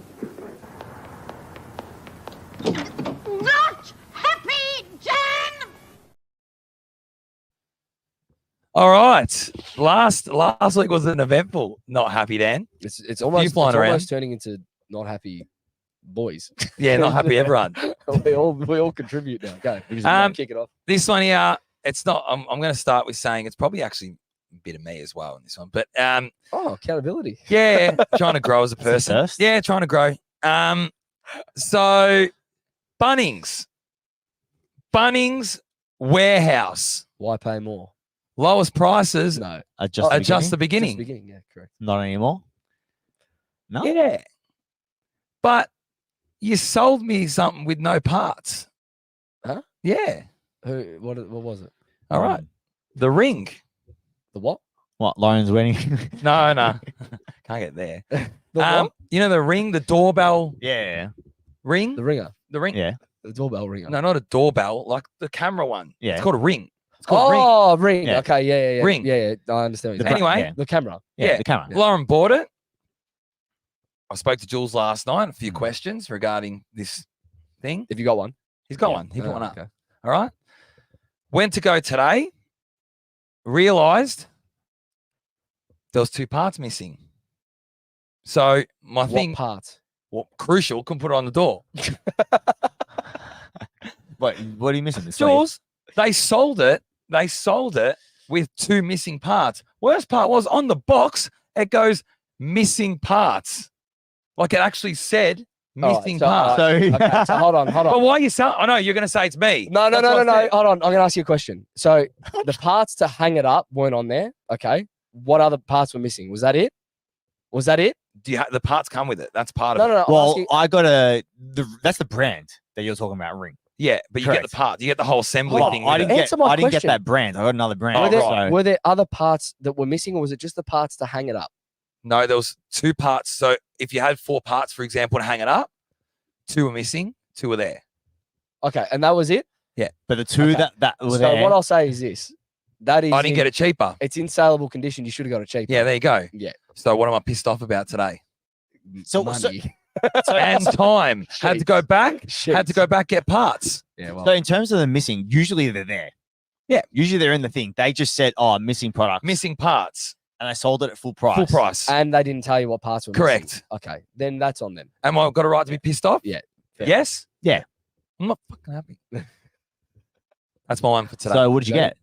Not happy, Jen! All right. Last week was an eventful. Not happy, Dan. It's almost flying around. almost turning into not happy boys. Yeah, not happy everyone. we all contribute now. Go. Kick it off. This one here, it's not. I'm going to start with saying it's probably actually a bit of me as well in this one, but accountability. yeah, trying to grow as a person. first. Yeah, trying to grow. So Bunnings warehouse, Why pay more? lowest prices. No. Adjust Adjust the Just beginning. the beginning. Yeah, correct. Not anymore. No. Yeah, but you sold me something with no parts. Huh? Yeah. What was it? All right. The ring. The what? What? Lauren's wedding. No, can't get there. The what? You know the ring, the doorbell Yeah. ring. The ringer. The ring. Yeah. The doorbell ringer. No, not a doorbell. Like the camera one. Yeah. It's called a ring. It's called a ring. Oh, ring. Yeah. Okay, yeah. Ring. Yeah. I understand. What The you're saying. Anyway, yeah. The camera. Yeah, the camera. Lauren bought it. I spoke to Jules last night. A Hmm. few questions regarding this thing. Have you got one? He's got Yeah. one. He put Oh, one up. okay. All right. Went to go today. Realized there was 2 parts missing. So my What thing, part? well, crucial, couldn't put it on the door. Wait, what are you missing? The sleeve? Jules, they sold it. They sold it with 2 missing parts. Worst part was on the box, it goes missing parts. Like it actually said missing so, parts. So, Okay, so hold on. But why are you selling? I know you're going to say it's me. No. That's what I said. Hold on. I'm going to ask you a question. So the parts to hang it up weren't on there. Okay. What other parts were missing? Was that it? Was that it? Do you the parts come with it? That's part No, of no, it. no. I'm well, asking- I got that's the brand that you're talking about, ring. Yeah, but you get Correct. the part. You get the whole assembly Well, thing. I with didn't it. get Answer my I didn't get question. that brand. I got another brand. Oh, were, there, right. So- were there other parts that were missing, or was it just the parts to hang it up? No, there was 2 parts. So if you had 4 parts, for example, to hang it up, 2 were missing, 2 were there. Okay, and that was it. But the 2 Okay. that were So there. what I'll say is this: that is, I didn't get it cheaper. It's in saleable condition. You should have got it cheaper. Yeah, there you go. Yeah. So what am I pissed off about today? so, Money. And time. Had to go back. Had to go back get parts. Yeah. Well, so in terms of the missing, usually they're there. Yeah. Usually they're in the thing. They just said, "Oh, missing product," Missing parts. and they sold it at full price. Full price. and they didn't tell you what parts were missing. Correct. Okay, then that's on them. Am I got a right to be pissed off? Yeah, fair. Yes? Yeah. I'm not fucking happy. That's my one for today. So what did you get?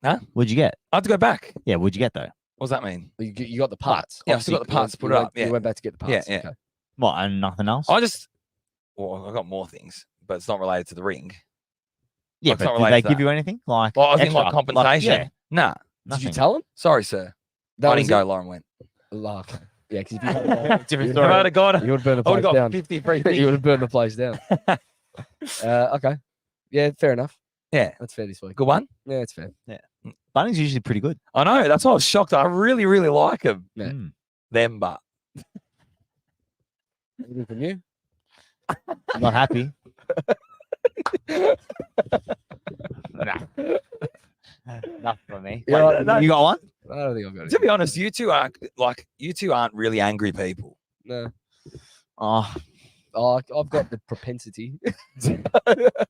Huh? What'd you get? I have to go back. Yeah, what'd you get though? What does that mean? You got the parts. Yeah, I still got the parts to put it up, yeah. You went back to get the Yeah, parts. yeah. Okay. What, and nothing else? I got more things, but it's not related to the ring. yeah, it's but not did they related to give that. you anything? Like, Well, I think like extra? compensation. yeah, Nah. Did nothing. you tell them? Sorry, sir. That I was didn't go. it? Lauren went. Oh, okay. Yeah, because if you had Different you story. If I'd have gone, would have burned the I would place have got down. 53 You things. would have burned the place down. Okay. Yeah, fair enough. Yeah. That's fair this week. Good one. Yeah, it's fair. Bunnings usually pretty good. I know. That's why I was shocked. I really, really like them. Yeah. Mm. Them, but Anything from you? I'm not happy. Nothing for me. Yeah, Wait, no, You got one? I don't think I've got to anything. be honest, you two aren't really angry people. No. Oh, Oh, I've got the propensity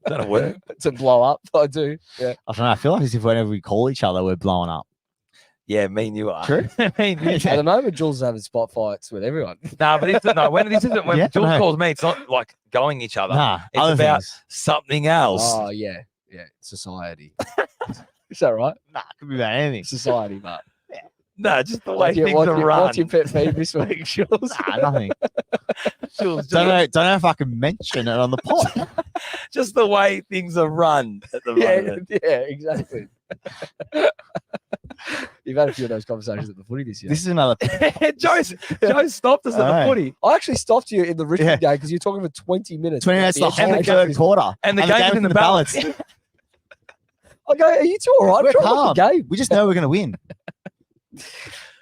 That'll work. to blow up. I do. Yeah. I don't know. I feel like as if whenever we call each other, we're blowing up. Yeah, me and you are. True. me and you. At the moment, Jules is having spot fights with everyone. Nah, but when this isn't when Yeah, Jules no. calls me, it's not like going each other. Nah, it's other about things. something else. Oh, yeah. Yeah. Society. Is that right? Nah, it could be about anything. Society, but. No, just the way What's your, things what's are your, run. what's your pet peeve this week, Jules? Nah, nothing. Jules, Don't know if I can mention it on the pod. just the way things are run at the moment. Yeah, exactly. You've had a few of those conversations at the footy this year. This is another. Joe stopped us at the Alright. footy. I actually stopped you in the Richmond Yeah. game because you're talking for 20 minutes. 20 minutes, the about whole education. third quarter. And the game was in the balance. I go, are you two all right? We're I'm trying to watch the game. We just know we're going to win.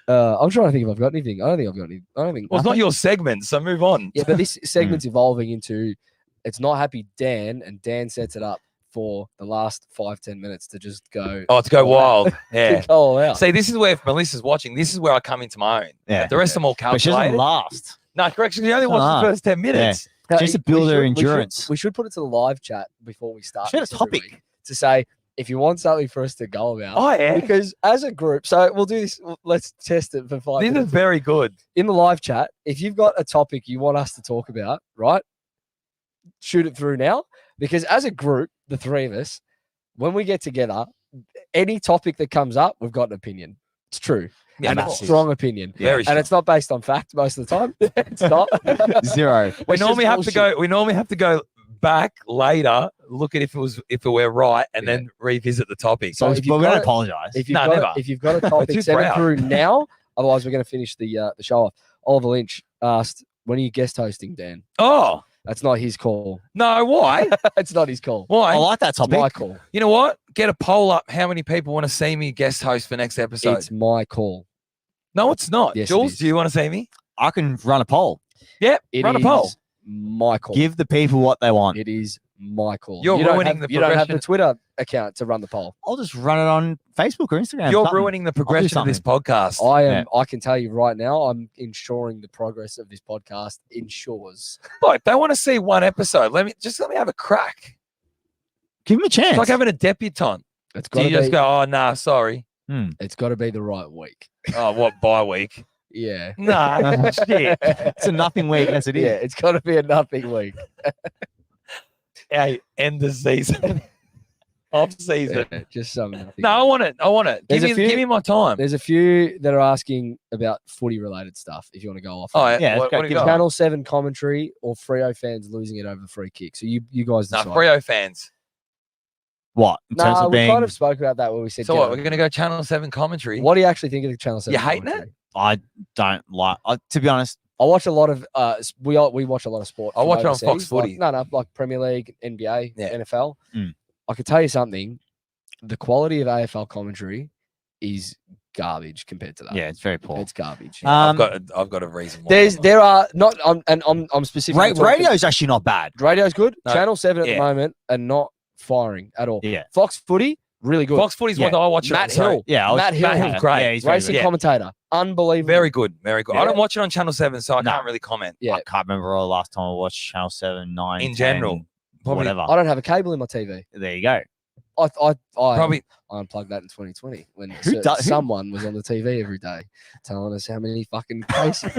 I'm trying to think if I've got anything. I don't think I've got any. I don't think. Well, it's not your segment, so move on. Yeah, but this segment's evolving into it's not happy Dan, and Dan sets it up for the last 5-10 minutes to just go. Oh, to go all out. wild. Yeah. To go all out. See, this is where if Melissa's watching, this is where I come into my own. Yeah. The rest of them all But she doesn't calculated. last. No, correction. You only watched Ah. the first 10 minutes. Now, Just to we build their should- we should- endurance. We should put it to the live chat before we start. Should have this a every topic. week to say if you want something for us to go about. Oh, yeah. Because as a group, so we'll do this. Let's test it for 5 This is minutes. very good. In the live chat, if you've got a topic you want us to talk about, right, shoot it through now. Because as a group, the three of us, when we get together, any topic that comes up, we've got an opinion. It's true. Yeah, and a massive. strong opinion. Very And strong. it's not based on fact most of the time. It's not. Zero. We It's normally just have to go. We normally have to go back later, look at if it were right, and Yeah. then revisit the topic. So So if we're you've going got to it- apologize. If you've, No, got, never. if you've got a topic, too send it proud. through now. Otherwise, we're going to finish the show off. Oliver Lynch asked, when are you guest hosting, Dan? Oh That's not his call. no, why? It's not his call. Why? I like that It's my topic. call. You know what? Get a poll up. How many people want to see me guest host for next episode? It's my call. No, it's not. Yes, it Jules, is. do you want to see me? I can run a poll. Yep. It Run a poll. is my call. Give the people what they want. It is my call. You're You don't ruining have- the You don't have the progression. Twitter account to run the poll. I'll just run it on Facebook or Instagram. You're something. ruining the progression of this podcast. I am. I can tell you right now, I'm ensuring the progress of this podcast ensures. Look, they want to see one episode. Let me have a crack. Give him a chance. It's like having a debutante. It's Do got you to just be. go, oh, nah, sorry. It's got to be the right week. Oh, what, bye week? Yeah. Nah, shit. It's a nothing week as it is. Yeah, it's got to be a nothing week. Hey, end the season. Off season. Yeah, just some nothing. No, I want it. I want it. Give There's a few- me my time. There's a few that are asking about footy related stuff. If you want to go off. Oh, it. Yeah, what let's do you go. got? Channel 7 commentary or Freo fans losing it over the free kick. So you guys Nah, decide. Freo fans. What? In terms Nah, of we being, kind of spoke about that when we said. So what? get We're it. going to go Channel 7 commentary. What do you actually think of the Channel 7? You hating it? commentary? I don't like. To be honest, I watch a lot of. We watch a lot of sport. I from watch it on Fox overseas, Footy. like Premier League, NBA, Yeah. NFL. Mm. I could tell you something. The quality of AFL commentary is garbage compared to that. yeah, it's very poor. It's garbage. I've got a reason. Why. There are not. I'm specifically. talking- Radio's actually not bad. Radio's good. No, Channel 7 at yeah. the moment are not firing at all. Yeah. Fox Footy, really good. Fox Footy's what I watch. it on, Matt sorry. Hill. Yeah, I was- Matt Hill. Matt Hill's great. Yeah, he's very Racing good. Yeah. commentator. Unbelievable. Very good. Very good. I Yeah. don't watch it on Channel 7, so I No. can't really comment. Yeah. I can't remember the last time I watched Channel 7, 9, In 10, general, probably- whatever. I don't have a cable in my TV. There you go. I Probably unplugged that in 2020 when Who does- who- someone was on the TV every day telling us how many fucking cases.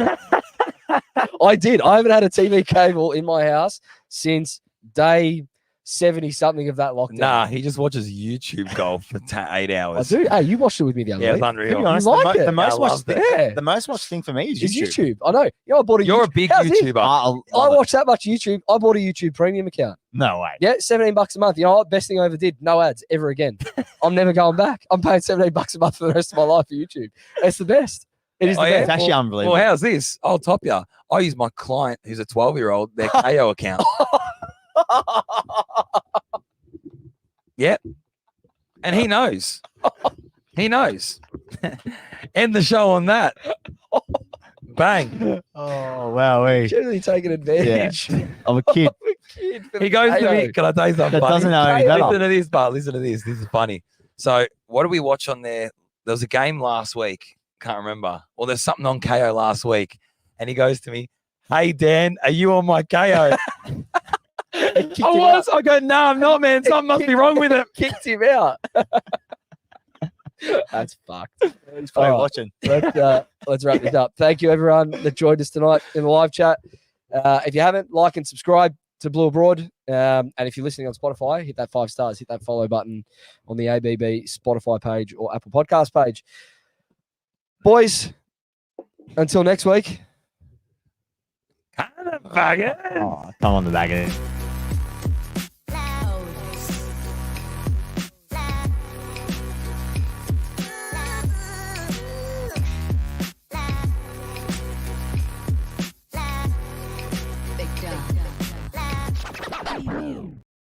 I did. I haven't had a TV cable in my house since day 70 something of that lockdown. nah. He just watches YouTube golf for 8 I hours. do. Hey, you watched it with me the other Yeah, it's week. To unreal. be honest, like it? the most I watched loved thing, it. Yeah. the most watched thing for me is It's YouTube. YouTube. I know. You know, I bought a You're a YouTube. big How's it? YouTuber. I love it. watch that much YouTube. I bought a YouTube premium account. No way. Yeah, $17 a month. You know what? Best thing I ever did. No ads ever again. I'm never going back. I'm paying $17 a month for the rest of my life for YouTube. It's the best. It is Oh, the yeah? It's best. actually unbelievable. Well, how's this? I'll top you. I use my client, who's a 12-year-old, their KO account. Yep. And he knows. He knows. End the show on that. Bang. Oh, wow. Generally taking advantage. I'm a kid. He goes to me. KO. Can I tell you something That funny? doesn't know any Listen better. to this, but listen to this. This is funny. So, what did we watch on there? There was a game last week. Can't remember. Or there's something on KO last week. And he goes to me, "Hey, Dan, are you on my KO?" I was. I go, "No, I'm not, man. Something must be wrong with it." Kicked him out. That's fucked. He's probably All right. watching. Let's wrap this up. Thank you, everyone that joined us tonight in the live chat. If you haven't, like and subscribe to Blue Abroad. And if you're listening on Spotify, hit that 5 stars, hit that follow button on the ABB Spotify page or Apple Podcast page. Boys, until next week. Kind of faggot. Oh, come on the back of it. Big